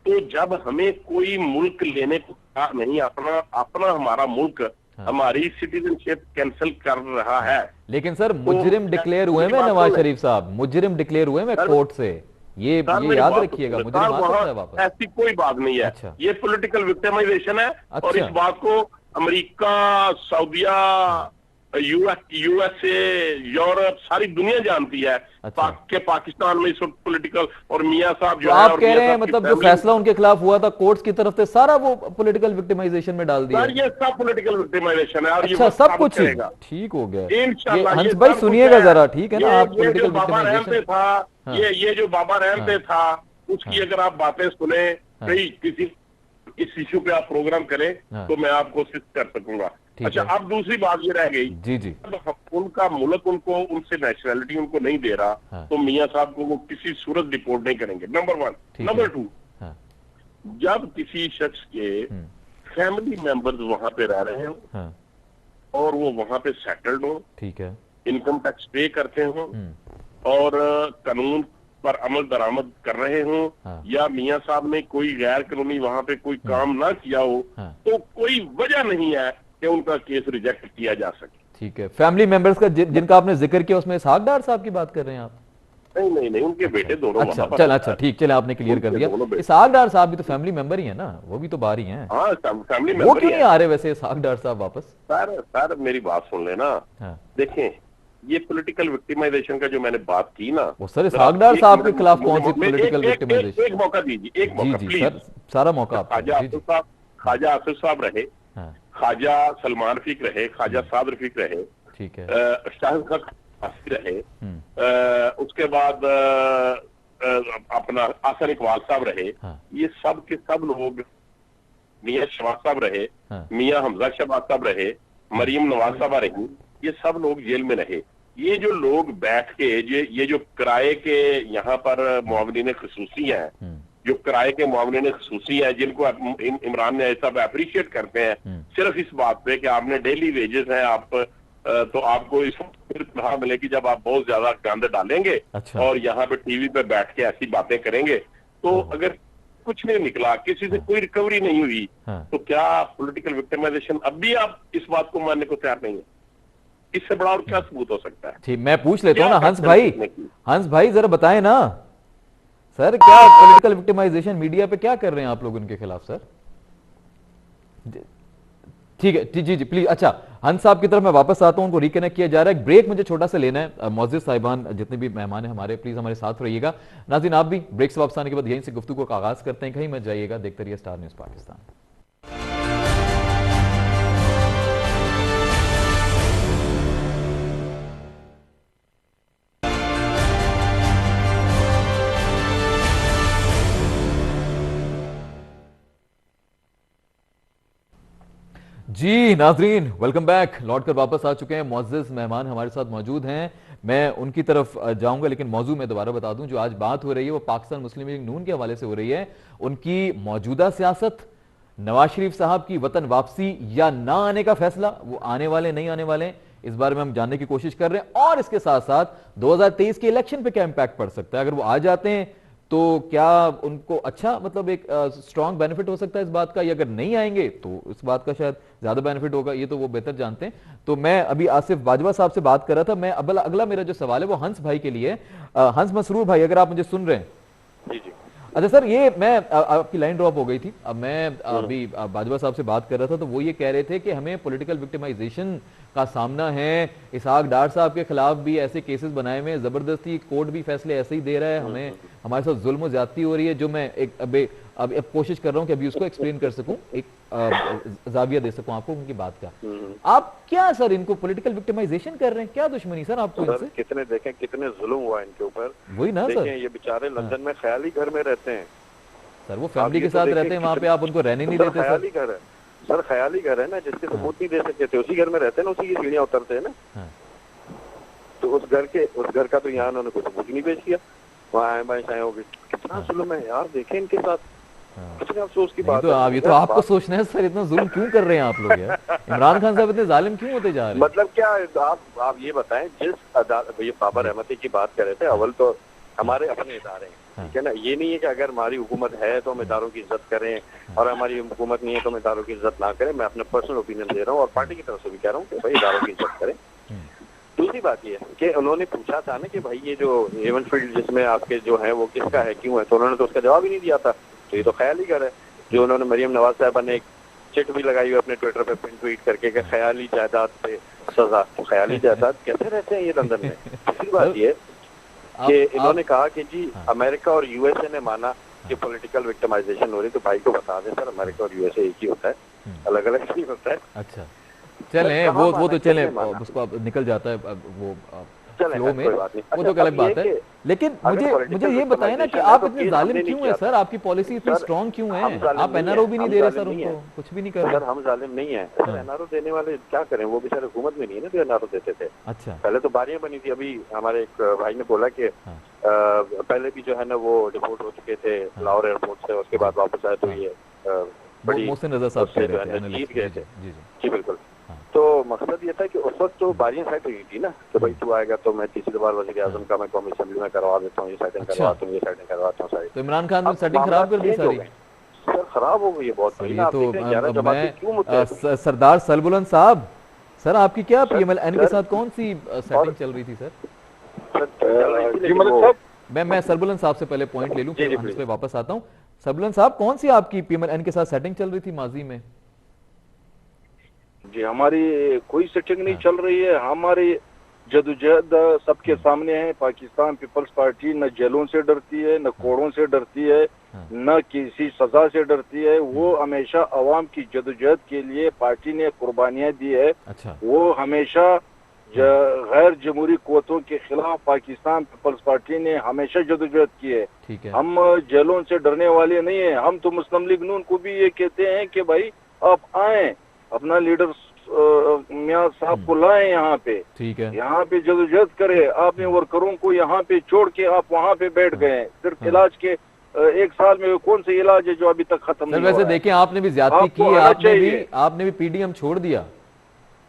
तो जब हमें कोई मुल्क लेने को तैयार नहीं, अपना हमारा मुल्क हमारी सिटीजनशिप कैंसिल कर रहा है। लेकिन सर मुजरिम डिक्लेयर हुए हैं नवाज शरीफ साहब, मुजरिम डिक्लेयर हुए हैं कोर्ट से, ये याद रखिएगा, मुजरिम आ सकता है वापस। ऐसी कोई बात नहीं है। अच्छा। ये पॉलिटिकल विक्टिमाइजेशन है। अच्छा। और इस बात को अमेरिका, सऊदिया, यूएसए, यूरोप, सारी दुनिया जानती है। अच्छा। कि पाकिस्तान में इस वक्त पॉलिटिकल और मियां साहब तो जो है, आप और कह मियां रहे हैं साहब की मतलब जो फैमिली- फैसला उनके खिलाफ हुआ था कोर्ट्स की तरफ से, सारा वो पॉलिटिकल विक्टिमाइजेशन में डाल दिया? सर ये सब पॉलिटिकल विक्टिमाइजेशन है और अच्छा, ये सब कुछ ही करेगा। ठीक हो गया। इंशाल्लाह हंस ये भाई सब सुनिएगा कुछ है। जरा, ठीक है ना, आप ये पॉलिटिकल जो बाबा रहम पे विक्टिमाइजेशन। था, हाँ। ये जो बाबा रहम पे था, उसकी अगर आप बातें सुने, कहीं किसी इस इशू पे आप प्रोग्राम करें तो मैं आपको असिस्ट कर सकूंगा। अच्छा, अब दूसरी बात ये रह गई, जी जी, उनका मुल्क उनसे नेशनैलिटी उनको नहीं दे रहा, तो मियां साहब को वो किसी सूरत डिपोर्ट नहीं करेंगे, नंबर 1। नंबर 2, जब किसी शख्स के फैमिली मेंबर्स वहां पे रह रहे हो और वो वहां पे सेटल्ड हो, ठीक है, इनकम टैक्स पे करते हो और कानून पर अमल दरामद कर रहे हो, या मियां साहब ने कोई गैर कानूनी वहां पे कोई काम ना किया हो, तो कोई वजह नहीं है कि उनका केस रिजेक्ट किया जा सके। ठीक है। फैमिली मेंबर्स का जिनका आपने जिक्र किया उसमें इसहाक डार साहब की बात कर रहे हैं आप? नहीं, उनके बेटे दोनों। अच्छा, चल अच्छा, ठीक, चले आपने क्लियर कर दिया। इसहाक डार साहब भी तो फैमिली मेंबर ही है ना, वो भी तो बाहर ही हैं। हाँ, फैमिली मेंबर। वो क्यों नहीं आ रहे वैसे इसहाक डार साहब वापस? सर मेरी बात सुन लेना। देखें, ये पॉलिटिकल विक्टिमाइजेशन का जो मैंने बात की ना, वो सर इसहाक डार साहब के खिलाफ कौन सी पॉलिटिकल विक्टिमाइजेशन? एक मौका दीजिए, एक मौका जी प्लीज। सर, सारा मौका आपको। ख्वाजा आसिफ साहब रहे, ख्वाजा सलमान रफीक रहे, ख्वाजा साद रफीक रहे, ठीक है, शाहिद खान रहे, उसके बाद अपना आसन इकबाल साहब रहे, ये सब के सब लोग, मियां शहबाज साहब रहे, मियां हमजा शहबाज साहब रहे, मरीम नवाज साहब रही, ये सब लोग जेल में रहे। ये जो लोग बैठ के ये जो किराए के यहाँ पर मुआवनीन खसूसी हैं, जो किराए के मुआवनीन खसूसी हैं, जिनको इमरान ने सब अप्रिशिएट करते हैं सिर्फ इस बात पे कि आपने डेली वेजेस हैं, आप तो आपको इस तरह मिलेगी जब आप बहुत ज्यादा गंद डालेंगे। अच्छा। और यहाँ पे टीवी पे बैठ के ऐसी बातें करेंगे। तो अगर कुछ नहीं निकला, किसी से कोई रिकवरी नहीं हुई, तो क्या पॉलिटिकल विक्टिमाइजेशन, अब भी आप इस बात को मानने को तैयार नहीं है? इससे बड़ा और क्या सबूत हो सकता है? ठीक, मैं पूछ लेता हूँ ना हंस भाई जरा बताएं ना सर, क्या पॉलिटिकल विक्टिमाइजेशन मीडिया पे क्या कर रहे हैं आप लोग उनके खिलाफ सर? ठीक है, जी जी प्लीज। अच्छा, हंस साहब की तरफ मैं वापस आता हूं, उनको रिकनेक्ट किया जा रहा है। ब्रेक मुझे छोटा सा लेना है। मौजूद साहिबान जितने भी मेहमान हैं हमारे, प्लीज हमारे साथ रहिएगा। नाज़रीन आप भी ब्रेक से वापस आने के बाद यहीं से गुफ्तगू का आगाज करते हैं, कहीं मत जाइएगा, देखते रहिए स्टार न्यूज़ पाकिस्तान। जी नाजरीन, वेलकम बैक। लौट कर वापस आ चुके हैं। मुअज़्ज़िज़ मेहमान हमारे साथ मौजूद हैं, मैं उनकी तरफ जाऊंगा, लेकिन मौजू में दोबारा बता दूं, जो आज बात हो रही है वो पाकिस्तान मुस्लिम लीग नून के हवाले से हो रही है। उनकी मौजूदा सियासत, नवाज शरीफ साहब की वतन वापसी या ना आने का फैसला, वो आने वाले नहीं आने वाले, इस बारे में हम जानने की कोशिश कर रहे हैं। और इसके साथ साथ 2023 के इलेक्शन पे क्या इंपैक्ट पड़ सकता है, अगर वो आ जाते हैं तो क्या उनको अच्छा मतलब एक स्ट्रॉन्ग बेनिफिट हो सकता है इस बात का, या अगर नहीं आएंगे तो इस बात का शायद ज्यादा बेनिफिट होगा, ये तो वो बेहतर जानते हैं। तो मैं अभी आसिफ बाजवा साहब से बात कर रहा था। मैं अगला मेरा जो सवाल है वो हंस भाई के लिए। हंस मसरूर भाई, अगर आप मुझे सुन रहे हैं? जी जी। अच्छा सर, ये मैं आपकी लाइन ड्रॉप हो गई थी, अब मैं अभी बाजवा साहब से बात कर रहा था, तो वो ये कह रहे थे कि हमें पॉलिटिकल विक्टिमाइजेशन का सामना है। इसहाक डार साहब के खिलाफ भी ऐसे केसेस बनाए हुए, जबरदस्ती कोर्ट भी फैसले ऐसे ही दे रहा है, हमें हमारे साथ जुल्म ज्यादती हो रही है, जो मैं एक अब कोशिश कर रहा हूं कि अभी उसको एक्सप्लेन कर सकूं, एक जाविया दे सकूं आपको उनकी बात का। आप क्या सर इनको पॉलिटिकल विक्टिमाइजेशन कर रहे हैं, क्या दुश्मनी सर आपको इनसे? कितने देखें कितने जुल्म हुआ इनके ऊपर, वही ना सर। ये बेचारे लंदन में ख्याली घर में रहते हैं सर, वो फैमिली के साथ रहते हैं वहाँ पे, आप उनको रहने नहीं देते ख्याली घर है सर, ख्याली घर है ना, जिसके सबूत नहीं दे सकते थे, उसी घर में रहते हैं ना, उसी की सीढ़ियां उतरते हैं ना। तो उस घर का तो यहाँ उन्होंने कोई सबूत नहीं पेश किया, वहाँ आए बाएं हो गई। कितना जुल्म है यार, देखें इनके साथ, कितने अफसोस की बात है। ये तो आपको सोचना है सर, इतना जुल्म क्यों कर रहे हैं आप लोग यार? इमरान खान साहब इतने जालिम क्यों होते जा रहे हैं? मतलब क्या आप ये बताएं, जिस ये बाबर रहमती की बात कर रहे थे, अव्वल तो हमारे अपने इदारे हैं, ठीक है ना। ये नहीं है कि अगर हमारी हुकूमत है तो हम इदारों की इज्जत करें, और हमारी हुकूमत नहीं है तो हम इदारों की इज्जत ना करें। मैं अपना पर्सनल ओपिनियन दे रहा हूँ और पार्टी की तरफ से भी कह रहा हूँ कि भाई इदारों की इज्जत करें। दूसरी बात ये है कि उन्होंने पूछा था ना कि भाई ये जो हेवन फील्ड जिसमें आपके जो है वो किसका है, क्यों है, तो उन्होंने तो उसका जवाब ही नहीं दिया था। तो ये तो ख्याली घर है। जो उन्होंने मरियम नवाज साहबा ने एक चिट भी लगाई हुई अपने ट्विटर पे, पिन ट्वीट करके कि ख्याली जायदाद पे सजा। तो ख्याली जायदाद कैसे रहते हैं ये लंदन में? दूसरी बात ये कि इन्होंने कहा कि जी अमेरिका और यूएसए ने माना कि पॉलिटिकल विक्टिमाइजेशन हो रही, तो भाई को बता दें सर, अमेरिका और यूएसए एक ही होता है, अलग अलग नहीं होता है। अच्छा चले, वो तो चले, उसको निकल जाता है वो फ्लो में, वो तो अलग बात है। लेकिन मुझे ये बताएं ना कि आप इतने जालिम क्यों हैं सर? आपकी पॉलिसी इतनी स्ट्रॉन्ग क्यों है? आप एनआरओ भी नहीं दे रहे सर उनको, कुछ भी नहीं कर रहे। सर हम जालिम नहीं है, एनआरओ देने वाले क्या करें, वो बेचारे हुकूमत में नहीं है ना जो एनआरओ देते थे। अच्छा, पहले तो बारियां बनी थी, अभी हमारे एक भाई ने बोला कि पहले भी जो है ना वो डिपोर्ट हो चुके थे लाहौर एयरपोर्ट से, उसके बाद वापस आए तो ये बड़ी मोहसिन रजा साहब जीत गए थे। जी बिल्कुल। तो मकसद ये था कि उस वक्त तो बारियां सेट हुई थी ना, तो भाई तू आएगा तो मैं तीसरी बार वज़ीर आज़म का मैं कौमी असेंबली में करवा देता हूँ, ये सेटिंग करवाता हूँ, ये सेटिंग करवाता हूँ सारी। तो इमरान खान ने सेटिंग खराब कर दी सारी सर, खराब हो गई है बहुत। ये तो सरदार सलबुलंद साहब, सर आपकी क्या पीएमएलएन के साथ कौन सी सेटिंग चल रही थी सर? मैं सरबुलंद साहब से पहले पॉइंट ले लूं, फिर हम इस पे वापस आता हूं। सरबुलंद साहब, कौन सी आपकी पीएमएलएन के साथ सेटिंग चल रही थी माजी में? जी हमारी कोई सेटिंग नहीं चल रही है। हमारी जदोजहद सबके सामने है। पाकिस्तान पीपल्स पार्टी न जेलों से डरती है, न कोड़ों से डरती है, न किसी सजा से डरती है। वो हमेशा अवाम की जदोजहद के लिए पार्टी ने कुर्बानियां दी है। अच्छा। वो हमेशा गैर जमहूरी कुव्वतों के खिलाफ पाकिस्तान पीपल्स पार्टी ने हमेशा जदोजहद की है। ठीक है। हम जेलों से डरने वाले नहीं है। हम तो मुस्लिम लीग नून को भी ये कहते हैं कि भाई आप आए, अपना लीडर मियां साहब को लाएं यहाँ पे, ठीक है, यहाँ पे जदोजहद करे। आपने वर्करों को यहाँ पे छोड़ के आप वहाँ पे बैठ गए हैं। सिर्फ इलाज के 1 साल में कौन से इलाज है जो अभी तक खत्म नहीं हुआ है? वैसे देखें, आपने भी ज्यादती की है, आपने भी पीडीएम छोड़ दिया।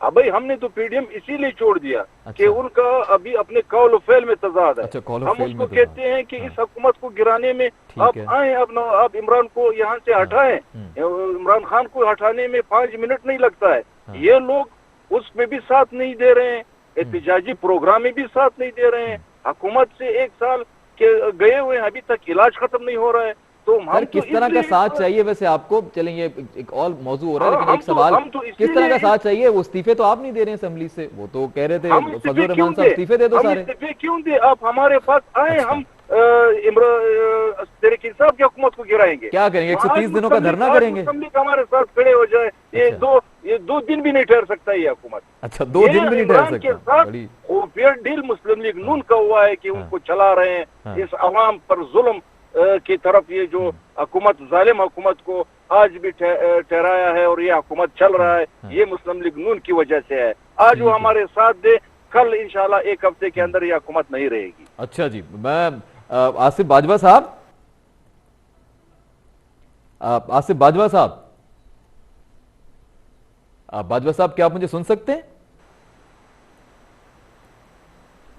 हाँ भाई, हमने तो पीडीएम इसीलिए छोड़ दिया अच्छा। कि उनका अभी अपने कौल फेल में तजाद है। अच्छा, हम उसको कहते हैं कि इस हुकूमत को गिराने में आप आए, अपना आप इमरान को यहाँ से हटाएं। इमरान खान को हटाने में 5 मिनट नहीं लगता है। ये लोग उसमें भी साथ नहीं दे रहे हैं, एहतिजाजी प्रोग्राम में भी साथ नहीं दे रहे हैं। हुकूमत से 1 साल के गए हुए अभी तक इलाज खत्म नहीं हो रहा है। तो हम किस तरह का साथ चाहिए वैसे आपको? चलेंगे, एक और मौजू हो रहा है, लेकिन एक सवाल, किस तरह का साथ चाहिए? वो इस्तीफे तो आप नहीं दे रहे हैं असेंबली से, वो तो कह रहे थे फजलुर रहमान साहब इस्तीफे दे दो सारे। इस्तीफे क्यों दे? आप हमारे पास आए, हम तहरीक इंसाफ की हुकूमत को गिराएंगे। क्या करेंगे? 130 दिनों का धरना करेंगे? हमारे साथ खड़े हो जाए। ये 2 दिन भी नहीं ठहर सकता ये हुकूमत। अच्छा, 2 दिन भी नहीं ठहर सकता? खुफिया डील मुस्लिम लीग नून का हुआ है कि उनको चला रहे हैं। इस अवाम पर जुल्म की तरफ ये जो हुकूमत, जालिम हुकूमत को आज भी ठहराया है और ये हुकूमत चल रहा है, ये मुस्लिम लीग नून की वजह से है। आज वो हमारे साथ दे, कल इंशाल्लाह 1 हफ्ते के अंदर ये हुकूमत नहीं रहेगी। अच्छा जी, मैं आसिफ बाजवा साहब, आसिफ बाजवा साहब, बाजवा साहब, क्या आप मुझे सुन सकते हैं?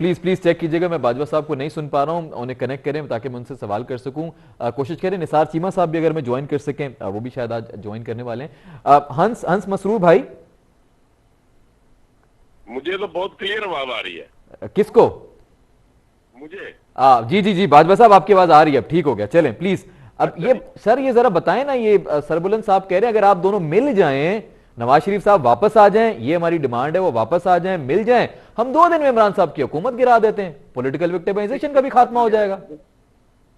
प्लीज प्लीज चेक कीजिएगा, मैं बाजवा साहब को नहीं सुन पा रहा हूं, उन्हें कनेक्ट करें ताकि मैं उनसे सवाल कर सकूं। कोशिश करें निसार चीमा साहब भी अगर मैं ज्वाइन कर सकें, वो भी शायद आज ज्वाइन करने वाले हैं। हंस मसरूर भाई, मुझे तो बहुत क्लियर आवाज आ रही है। किसको? मुझे। जी जी जी, बाजवा साहब आपकी आवाज आ रही है, अब ठीक हो गया। चलें प्लीज, अब ये सर ये जरा बताएं ना, ये सरबुलंद साहब कह रहे हैं अगर आप दोनों मिल जाएं, नवाज शरीफ साहब वापस आ जाएं, ये हमारी डिमांड है, वो वापस आ जाएं, मिल जाएं, हम 2 दिन में इमरान साहब की हुकूमत गिरा देते हैं, पॉलिटिकल विक्टिमाइजेशन का भी खात्मा हो जाएगा।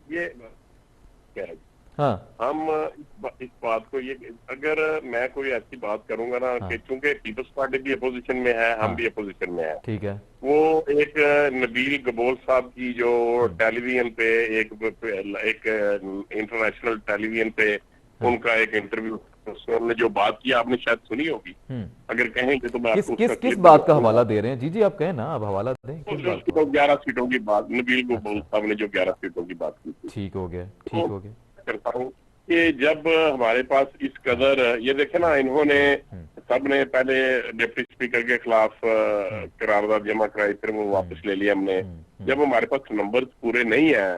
ये क्या है? हाँ, हम इस बात को, ये अगर मैं कोई ऐसी बात करूंगा ना कि चूंकि पीपल्स पार्टी भी अपोजिशन में है, हम भी अपोजिशन में है, ठीक है, वो एक नबील गबोल साहब की जो टेलीविजन पे एक इंटरनेशनल टेलीविजन पे उनका एक इंटरव्यू, उन्होंने जो बात की आपने शायद सुनी होगी। अगर कहेंगे तो मैं किस बात का हवाला दे रहे हैं? जी जी आप कहें ना, आप हवाला दें। 11 सीटों की बात, नबील गबोल साहब ने जो 11 सीटों की बात की थी। ठीक हो गया, ठीक हो गया। करता हूँ कि जब हमारे पास इस कदर, ये देखे ना, इन्होंने सबने पहले डिप्टी स्पीकर के खिलाफ करारदाद जमा कराई, फिर वो वापस ले लिया हमने। जब हमारे पास नंबर्स पूरे नहीं है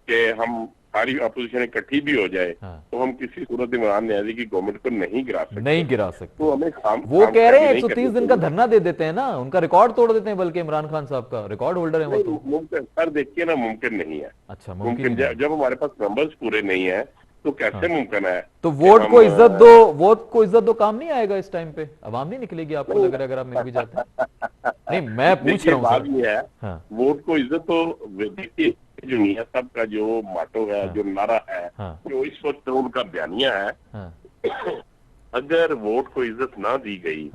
कि हम सारी अपोजिशन इकट्ठी भी हो जाए, तो हम किसी सूरत इमरान न्याजी की गवर्नमेंट को नहीं गिरा सकते। तो हमें वो कह रहे हैं 130 दिन का धरना दे देते हैं ना, उनका रिकॉर्ड तोड़ देते हैं, बल्कि इमरान खान साहब का रिकॉर्ड होल्डर है वो तो। मुमकिन सर, देखिए ना, मुमकिन नहीं है। अच्छा, मुमकिन जब हमारे पास नंबर्स पूरे नहीं है तो कैसे मुमकिन है? तो वोट को इज्जत दो, वोट को इज्जत दो, काम नहीं आएगा इस टाइम पे, आवाम नहीं निकलेगी आपको लग रहा है अगर आप मिल भी जाते हैं? नहीं, मैं पूछ रहा हूँ। बात ये है, वोट को इज्जत तो देखिए, जो मियां साहब का जो माटो है, जो नारा है, जो इस वक्त उनका बयानिया है, अगर वोट को इज्जत ना दी गई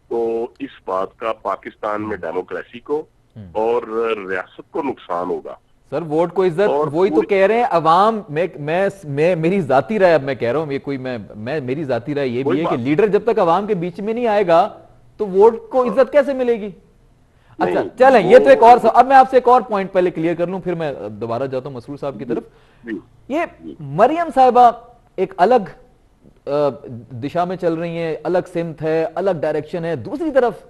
तो इस बात का पाकिस्तान में डेमोक्रेसी को और रियासत को नुकसान होगा। सर वोट को इज्जत, वही तो कह रहे हैं अवाम, मैं मेरी जाती राय, अब मैं कह रहा हूं, ये कोई मैं मेरी जाती राय ये भी है कि लीडर जब तक अवाम के बीच में नहीं आएगा तो वोट को इज्जत कैसे मिलेगी? अच्छा चलें, ये तो एक और, अब मैं आपसे एक और पॉइंट पहले क्लियर कर लूं, फिर मैं दोबारा जाता हूं मसरूर साहब की तरफ। ये मरियम साहिबा एक अलग दिशा में चल रही हैं, अलग सिमत है, अलग डायरेक्शन है, दूसरी तरफ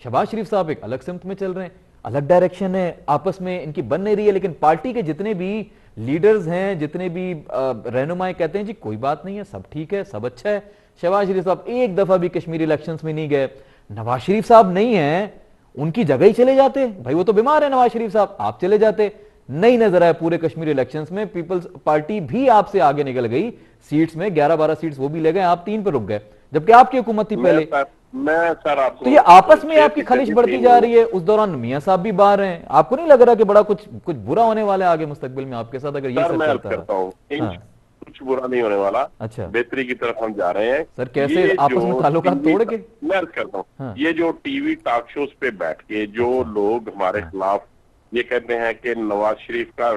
शहबाज शरीफ साहब एक अलग सिमत में चल रहे हैं, अलग डायरेक्शन है, आपस में इनकी बन नहीं रही है। लेकिन पार्टी के जितने भी लीडर्स हैं, जितने भी रहनुमाएं कहते हैं जी कोई बात नहीं है, सब ठीक है, सब अच्छा है। शहबाज शरीफ साहब एक दफा भी कश्मीरी इलेक्शंस में नहीं गए, नवाज शरीफ साहब नहीं है, उनकी जगह ही चले जाते, भाई वो तो बीमार है नवाज शरीफ साहब, आप चले जाते, नहीं नजर आए पूरे कश्मीर इलेक्शंस में। पीपल्स पार्टी भी आपसे आगे निकल गई सीट्स में, 11-12 सीट्स वो भी ले गए, आप 3 पे रुक गए, जबकि आपकी हुकूमत थी पहले। मैं सर आपको, तो ये आपस में आपकी खलिश बढ़ती जा रही है। उस दौरान मियां साहब भी बाहर हैं, आपको नहीं लग रहा कि बड़ा कुछ बुरा होने वाला है आगे मुस्तकबिल में आपके साथ, अगर ये सब चलता है? कुछ बुरा नहीं होने वाला। अच्छा, बेहतरी की तरफ हम जा रहे हैं सर कैसे आपस में ताल्लुकात तोड़ के? मैं अर्ज करता हूँ, हाँ। ये जो टीवी टॉक शोज पे बैठ के जो लोग हमारे खिलाफ ये कहते हैं कि नवाज शरीफ का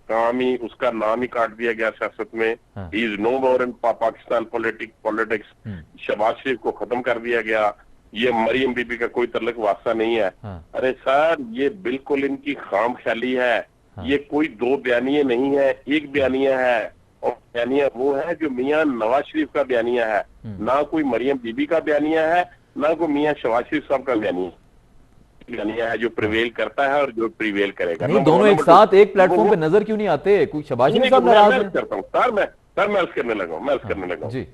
काम ही, उसका नाम ही काट दिया गया सियासत में, he is no more in Pakistan politics, Shehbaz Sharif को खत्म कर दिया गया, ये मरियम बीबी का कोई तल्लक वास्ता नहीं है। अरे सर, ये बिल्कुल इनकी खाम ख्याली है। ये कोई दो बयानिए नहीं है, एक बयानिया है, और बयानिया वो है जो मियां नवाज शरीफ का बयानिया है, ना कोई मरियम बीबी का बयानिया है, ना कोई मियां शहबाज शरीफ साहब का बयानिया है जो प्रिवेल करता है और जो प्रिवेल करेगा। नहीं, दोनों एक साथ एक प्लेटफॉर्म पे नजर क्यों नहीं आते? कोई शहबाज शरीफ साहब नाराज हैं? करता हूँ सर, मैं अर्ज करने लगा जी।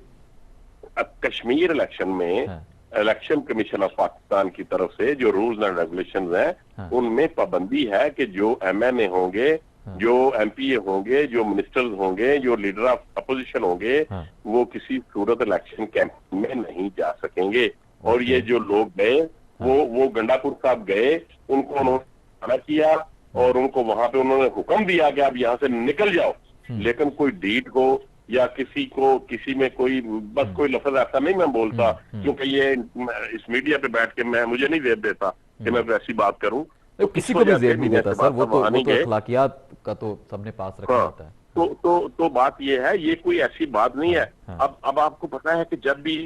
अब कश्मीर इलेक्शन में इलेक्शन कमीशन ऑफ पाकिस्तान की तरफ से जो रूल्स एंड रेगुलेशंस हैं, उनमें पाबंदी है कि जो एमएनए होंगे, जो एमपीए होंगे, जो मिनिस्टर्स होंगे, जो लीडर ऑफ अपोजिशन होंगे, वो किसी सूरत इलेक्शन कैंपेन में नहीं जा सकेंगे। और ये जो लोग गए, वो गंडापुर साहब गए, उनको उन्होंने मना किया और उनको वहां पे उन्होंने हुक्म दिया कि आप यहाँ से निकल जाओ, लेकिन कोई डीड को या किसी में कोई बस कोई लफ्ज ऐसा नहीं मैं बोलता, क्योंकि ये इस मीडिया पे बैठ के मुझे नहीं जेब देता कि मैं ऐसी बात करूं। तो किसी को भी जेब नहीं देता सर, वो तो अखलाकियात का तो सबने पास रखा होता है। तो बात ये है, ये कोई ऐसी बात नहीं है। अब आपको पता है कि जब भी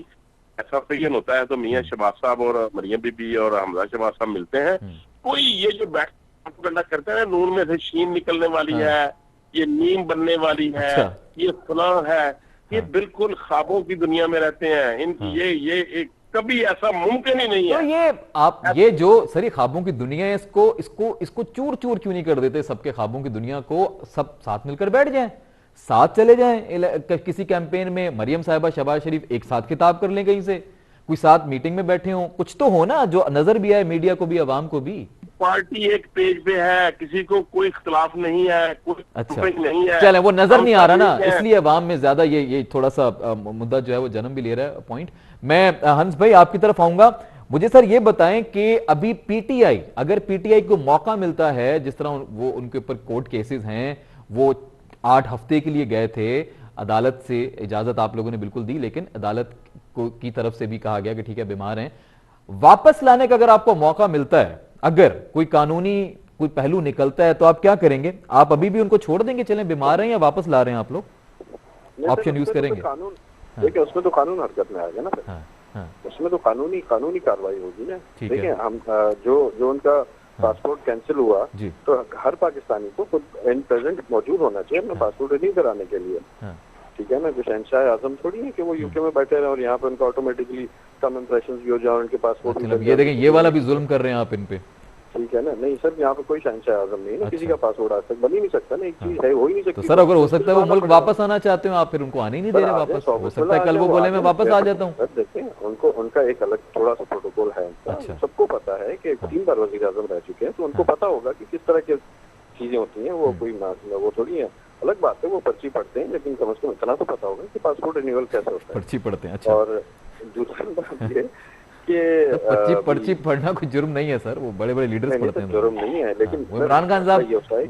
ऐसा ओकेजन होता है तो मियां शहबाज साहब और मरियम बीबी और हमजा शहबाज साहब मिलते हैं, कोई ये जो बैठ करते हैं, नून में से शीन निकलने वाली है, ये नीम बनने वाली है, ये फलां है, ये बिल्कुल ख्वाबों की दुनिया में रहते हैं। इनकी ये एक कभी ऐसा मुमकिन ही नहीं है। तो ये जो सर ख्वाबों की दुनिया है, इसको चूर चूर क्यों नहीं कर देते? सबके ख्वाबों की दुनिया को सब साथ मिलकर बैठ जाएं, साथ चले जाएं किसी कैंपेन में। मरियम साहिबा, शहबाज शरीफ एक साथ खिताब कर लें, कहीं से कोई साथ मीटिंग में बैठे हो, कुछ तो हो ना जो नजर भी आए मीडिया को भी, अवाम को भी। पार्टी एक पेज पे है, किसी को कोई इख्तिलाफ नहीं है, कोई नहीं है। चले, वो नजर नहीं आ रहा ना, इसलिए अवाम में ज्यादा ये थोड़ा सा मुद्दा जो है वो जन्म भी ले रहा है पॉइंट। मैं हंस भाई आपकी तरफ आऊंगा। मुझे सर ये बताएं कि अभी पीटीआई, अगर पीटीआई को मौका मिलता है, जिस तरह वो उनके ऊपर कोर्ट केसेस हैं, वो 8 हफ्ते के लिए गए थे, अदालत से इजाजत आप लोगों ने बिल्कुल दी, लेकिन अदालत की तरफ से भी कहा गया कि ठीक है बीमार हैं, वापस लाने का अगर आपको मौका मिलता है, अगर कोई कानूनी कोई पहलू निकलता है, तो आप क्या करेंगे? आप अभी भी उनको छोड़ देंगे, चलें बीमार हैं, या वापस ला रहे हैं आप लोग? ऑप्शन यूज करेंगे? देखिए, उसमें तो कानून हरकत में आएगा ना, उसमें तो कानूनी कार्रवाई होगी ना। देखिए, हम जो उनका पासपोर्ट कैंसिल हुआ, तो हर पाकिस्तानी को खुद इन प्रेजेंट मौजूद होना चाहिए अपना पासपोर्ट रिन्यू कराने के लिए, ठीक है ना। जो शहंशाह आजम थोड़ी है कि वो यूके में बैठे रहे और यहाँ पे उनका ऑटोमेटिकली कम इंप्रेशंस भी हो जाए, उनके पासपोर्ट। ये देखें, ये वाला भी जुल्म कर रहे हैं आप इन पे, ठीक है ना। नहीं सर, यहाँ पे कोई शहंशाह आजम नहीं है ना, किसी का पासपोर्ट आज तक बन ही नहीं सकता ना, एक चीज है, हो ही नहीं सकती। तो सर अगर हो सकता है वो मुल्क वापस आना चाहते हो आप, फिर उनको आने ही नहीं दे रहे वापस। हो सकता है कल वो बोले मैं वापस आ जाता हूँ। देखिए, उनका एक अलग थोड़ा सा प्रोटोकॉल है। सबको पता है कि 3 बार वज़ीर आज़म रह चुके हैं, तो उनको पता होगा कि किस तरह की चीजें होती हैं। वो कोई वो थोड़ी है, अलग बात है वो पर्ची पढ़ते हैं, लेकिन कम से कम इतना तो पता होगा कि पासपोर्ट रिन्यूअल कैसे होता है। पर्ची पढ़ते हैं, अच्छा। और दूसरी बात ये कि पर्ची पढ़ना कोई जुर्म नहीं है सर, वो बड़े बड़े लीडर्स पढ़ते हैं। जुर्म नहीं है, लेकिन इमरान खान साहब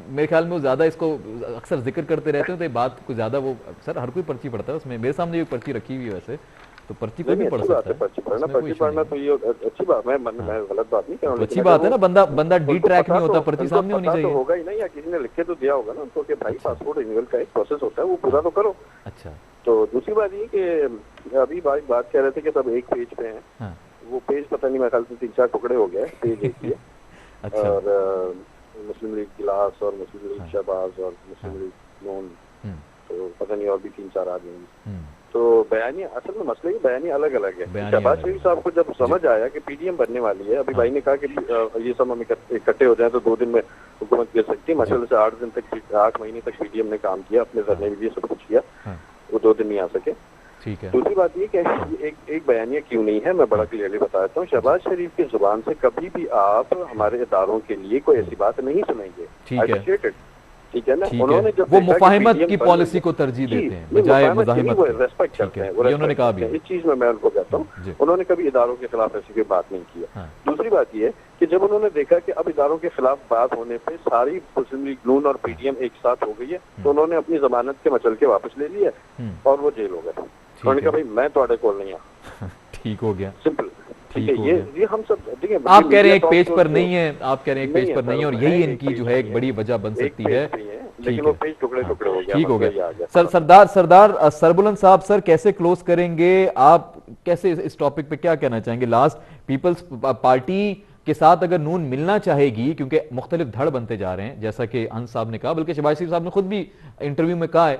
मेरे ख्याल में वो ज्यादा इसको अक्सर जिक्र करते रहते हैं, तो ये बात को ज्यादा वो सर हर कोई पर्ची पढ़ता है उसमें। मेरे सामने भी पर्ची रखी हुई है वैसे, तो पर्ची कोई भी पढ़ सकता है। पर्ची पढ़ना तो ये अच्छी बात, मैं गलत बात नहीं कह रहा हूं। अच्छी बात है ना, बंदा डी ट्रैक नहीं होता, पर्ची सामने होनी चाहिए। होगा ही नहीं, या किसी ने लिख के तो दिया होगा ना उनको कि भाई पासपोर्ट रिन्यूअल का एक प्रोसेस होता है, वो पूरा तो करो। अच्छा। तो दूसरी बात ये कि अभी बात कह रहे थे कि सब एक पेज पे हैं, वो पेज पता नहीं, मेरे ख्याल से 3-4 टुकड़े हो गए, पेज एक ही है। अच्छा। और मुस्लिम लीग गिलास और मुस्लिम लीग शहबाज और मुस्लिम लीग नून, तो पता नहीं और भी 3-4 आ जाएंगे। तो बयानिया, असल में मसले की बयानिया अलग अलग है। शहबाज शरीफ साहब को जब समझ आया कि पीडीएम बनने वाली है, अभी भाई ने कहा कि ये सब हम इकट्ठे हो जाए तो 2 दिन में हुकूमत गिर सकती है। माशाल्लाह से 8 महीने तक पीडीएम ने काम किया, अपने धरने में भी सब कुछ किया, वो 2 दिन नहीं आ सके। ठीक है। दूसरी बात ये कि एक बयानिया क्यों नहीं है, मैं बड़ा क्लियरली बताता हूँ। शहबाज शरीफ की जुबान से कभी भी आप हमारे इदारों के लिए कोई ऐसी बात नहीं सुनेंगे। ठीक है। ठीक है ना। ठीक उन्होंने है, जब वो देखा कि मुफाहिमत PDM की बन पॉलिसी रही को तरजीह जी, देते हैं नहीं, बजाय मुफाहिमत की नहीं, मुजाहिमत वो की। रेस्पेक्ट ठीक करते है, हैं, वो ये उन्होंने रेस्पेक्ट कहा करते भी हैं। है। इस चीज में मैं उनको कहता हूँ, जी। उन्होंने कभी इदारों के खिलाफ ऐसी कोई बात नहीं किया। हाँ। दूसरी बात ये कि जब उन्होंने देखा कि अब इदारों के खिलाफ बात होने पे सारी मुस्लिम लीग नून और PDM एक साथ हो गई है, तो उन्होंने अपनी जमानत के मचल के वापस ले लिया और वो जेल हो गए। उन्होंने कहा भाई मैं तुम्हारे कोल नहीं आ। ठीक हो गया, सिंपल। ठीक ठीक है, हो गया। ये हम सब देखिए, आप कह रहे हैं एक मीडिया पेज टॉक पर जो- नहीं है, आप कह रहे हैं एक पेज पर नहीं है, और यही एक इनकी पेज जो है एक नहीं बड़ी वजह बन एक सकती पेज है। नहीं है, ठीक लेकिन है। वो पेज टुकड़े टुकड़े हो गया। ठीक हो मसला गया। ये आ गया। सर सरदार सरबुलंद साहब, सर कैसे क्लोज करेंगे आप, कैसे इस टॉपिक पे क्या कहना चाहेंगे? लास्ट पीपल्स पार्टी के साथ अगर नून मिलना चाहेगी, क्योंकि मुख्तलिफ धड़ बनते जा रहे हैं, जैसा कि हंस साहब ने कहा, बल्कि शहबाज शरीफ साहब ने खुद भी इंटरव्यू में कहा है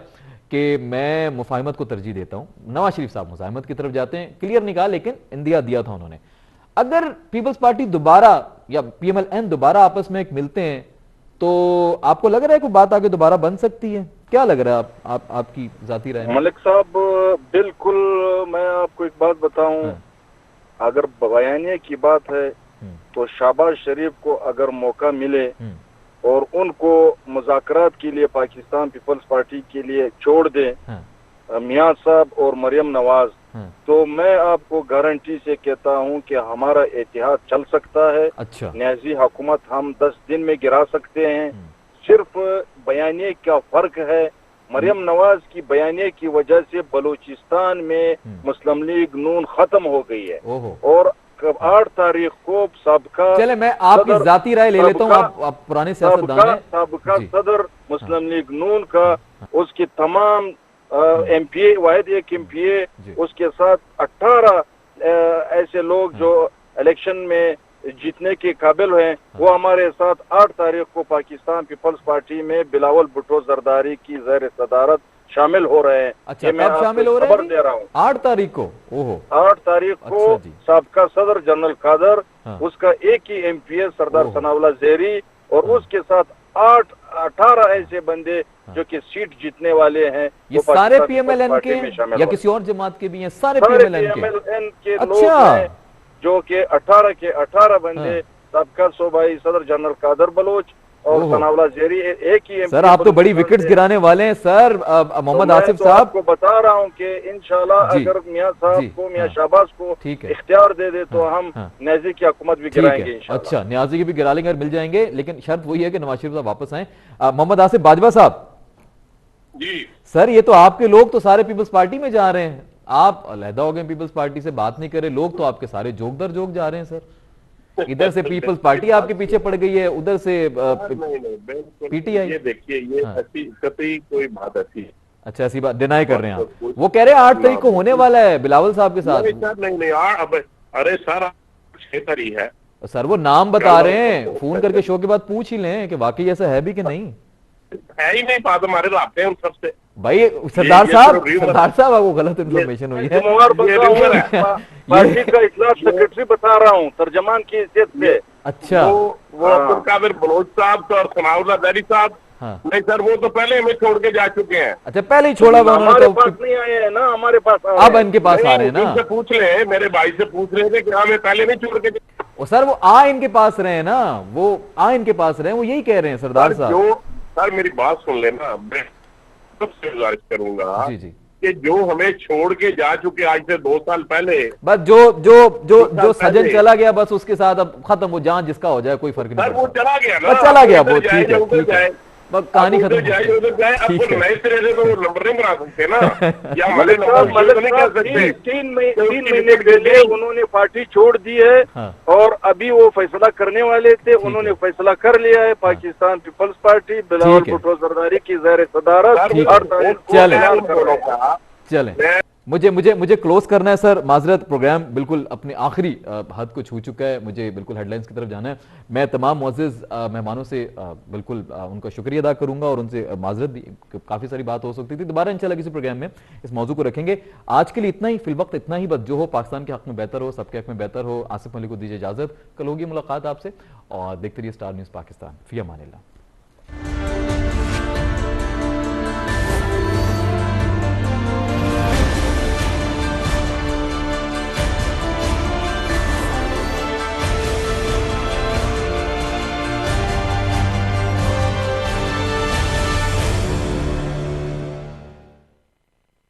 कि मैं मुफाहिमत को तरजीह देता हूं। नवाज शरीफ साहब मुजाहिमत की तरफ जाते हैं, क्लियर नहीं कहा लेकिन इंदिया दिया था उन्होंने। अगर पीपल्स पार्टी दोबारा या PMLN दोबारा आपस में एक मिलते हैं, तो आपको लग रहा है कि बात आगे दोबारा बन सकती है? क्या लग रहा है आपकी जाती राय में? मलिक साहब, बिल्कुल। मैं आपको एक बात बताऊं, हाँ। अगर बयानिए की बात है तो शहबाज शरीफ को अगर मौका मिले और उनको मुज़ाकरात के लिए पाकिस्तान पीपल्स पार्टी के लिए छोड़ दें, हाँ। मियां साहब और मरियम नवाज, हाँ। तो मैं आपको गारंटी से कहता हूं कि हमारा इतिहाद चल सकता है। अच्छा। न्याजी हुकूमत हम 10 दिन में गिरा सकते हैं। सिर्फ बयानिए का फर्क है, मरियम नवाज की बयानिए की वजह से बलूचिस्तान में मुस्लिम लीग नून खत्म हो गई है। और 8 तारीख को सबका, चले मैं आपकी जाती राय ले लेता हूं, आप पुराने सियासतदान हैं। सबका सदर मुस्लिम लीग नून का, उसकी तमाम MPA, वाहिद एक MPA, उसके साथ 18 ऐसे लोग जो इलेक्शन में जीतने के काबिल हैं, वो हमारे साथ 8 तारीख को पाकिस्तान पीपल्स पार्टी में बिलावल भुट्टो जरदारी की ज़ेर सदारत शामिल हो रहे हैं। अच्छा, कब शामिल हो रहे हैं? दे रहा हूँ 8 तारीख को। ओहो, 8 तारीख को। अच्छा, सबका सदर जनरल कादर, उसका एक ही MPA सरदार सनाउल्लाह ज़ेरी, और उसके साथ 18 ऐसे बंदे जो कि सीट जीतने वाले हैं। ये सारे PMLN के या किसी और जमात के भी हैं? सारे PMLN के लोग हैं, जो कि 18 के 18 बंदे, सबका सूबाई सदर जनरल कादर बलोच और सनाउल्लाह ज़ेरी एक ही। सर आप तो बड़ी विकेट्स गिराने वाले हैं सर। मोहम्मद आसिफ साहब, आपको बता रहा हूं कि इंशाल्लाह अगर मियां साहब को, मियां शहबाज को इख्तियार दे दे तो हम न्याजी की हुकूमत भी गिराएंगे इंशाल्लाह। अच्छा, न्याजी की भी गिरा लेंगे और मिल जाएंगे, लेकिन शर्त वही है कि नवाज शरीफ साहब वापस आए। मोहम्मद आसिफ बाजवा साहब जी सर, ये तो आपके लोग तो सारे पीपल्स पार्टी में जा रहे हैं, आप अलहदा हो गए पीपल्स पार्टी से, बात नहीं करे। लोग तो आपके सारे जोक दर जोक जा रहे हैं सर। इधर से पीपल्स पार्टी आपके पीछे पड़ गई है, उधर से PTI। ये देखिए, ये ऐसी कतई कोई बात ऐसी है। अच्छा, ऐसी बात डिनाई कर रहे हैं आप? वो कह रहे हैं 8 तारीख को होने वाला है बिलावल साहब के साथ। नहीं, अब अरे सर 6 तारीख है सर, वो नाम बता रहे हैं, फोन करके शो के बाद पूछ ही लें कि वाकई ऐसा है भी कि नहीं है। ही नहीं, बात हमारे रास्ते हैं उन सबसे। भाई सरदार साहब वो गलत इन्फॉर्मेशन हुई है। पार्टी का इजलास सेक्रेटरी बता रहा हूँ, तर्जमान की हैसियत से। अच्छा, वो अब्दुल कादिर बलोच साहब और सनाउल्लाह ज़ेरी साहब, नहीं सर, वो तो पहले हमें छोड़ के जा चुके हैं। अच्छा, पहले ही छोड़ा हुआ उन्होंने। हमारे पास नहीं आए हैं ना, हमारे पास अब इनके पास आ रहे हैं ना। उनसे पूछ ले, मेरे भाई से पूछ रहे थे कि हमें पहले नहीं छोड़ के। सर वो आ इनके पास रहे हैं ना, वो आ इनके पास रहे हैं, वो यही कह रहे हैं सरदार साहब। सर मेरी बात सुन लेना, मैं सबसे गुजारिश करूंगा जी जी कि जो हमें छोड़ के जा चुके आज से 2 साल पहले, बस जो सजन चला गया, बस उसके साथ अब खत्म, वो जहाँ जिसका हो जाए कोई फर्क नहीं पड़ता। वो चला गया ना, चला गया वो, ठीक है, बस कहानी खत्म। नए सिरे से तो नंबर नहीं बना सकते ना, या हमारे 3 महीने पहले उन्होंने पार्टी छोड़ दी है। और अभी वो फैसला करने वाले थे, उन्होंने फैसला कर लिया है। पाकिस्तान पीपल्स पार्टी बिलावल भुट्टो जरदारी की ज़ेर सदारत। चले मुझे क्लोज करना है सर, माजरत, प्रोग्राम बिल्कुल अपने आखिरी हद को छू चुका है, मुझे बिल्कुल हेडलाइंस की तरफ जाना है। मैं तमाम मुअज़्ज़िज़ मेहमानों से बिल्कुल उनका शुक्रिया अदा करूंगा और उनसे माजरत भी, काफ़ी सारी बात हो सकती थी। दोबारा इंशाल्लाह किसी प्रोग्राम में इस मौजू को रखेंगे। आज के लिए इतना ही, फिल वक्त इतना ही। बस जो हो पाकिस्तान के हक में बेहतर हो, सबके हक में बेहतर हो। आसिफ मलिक को दीजिए इजाज़त, कल होगी मुलाकात आपसे, और देखते रहिए स्टार न्यूज़ पाकिस्तान। फ़ी अमानिल्लाह।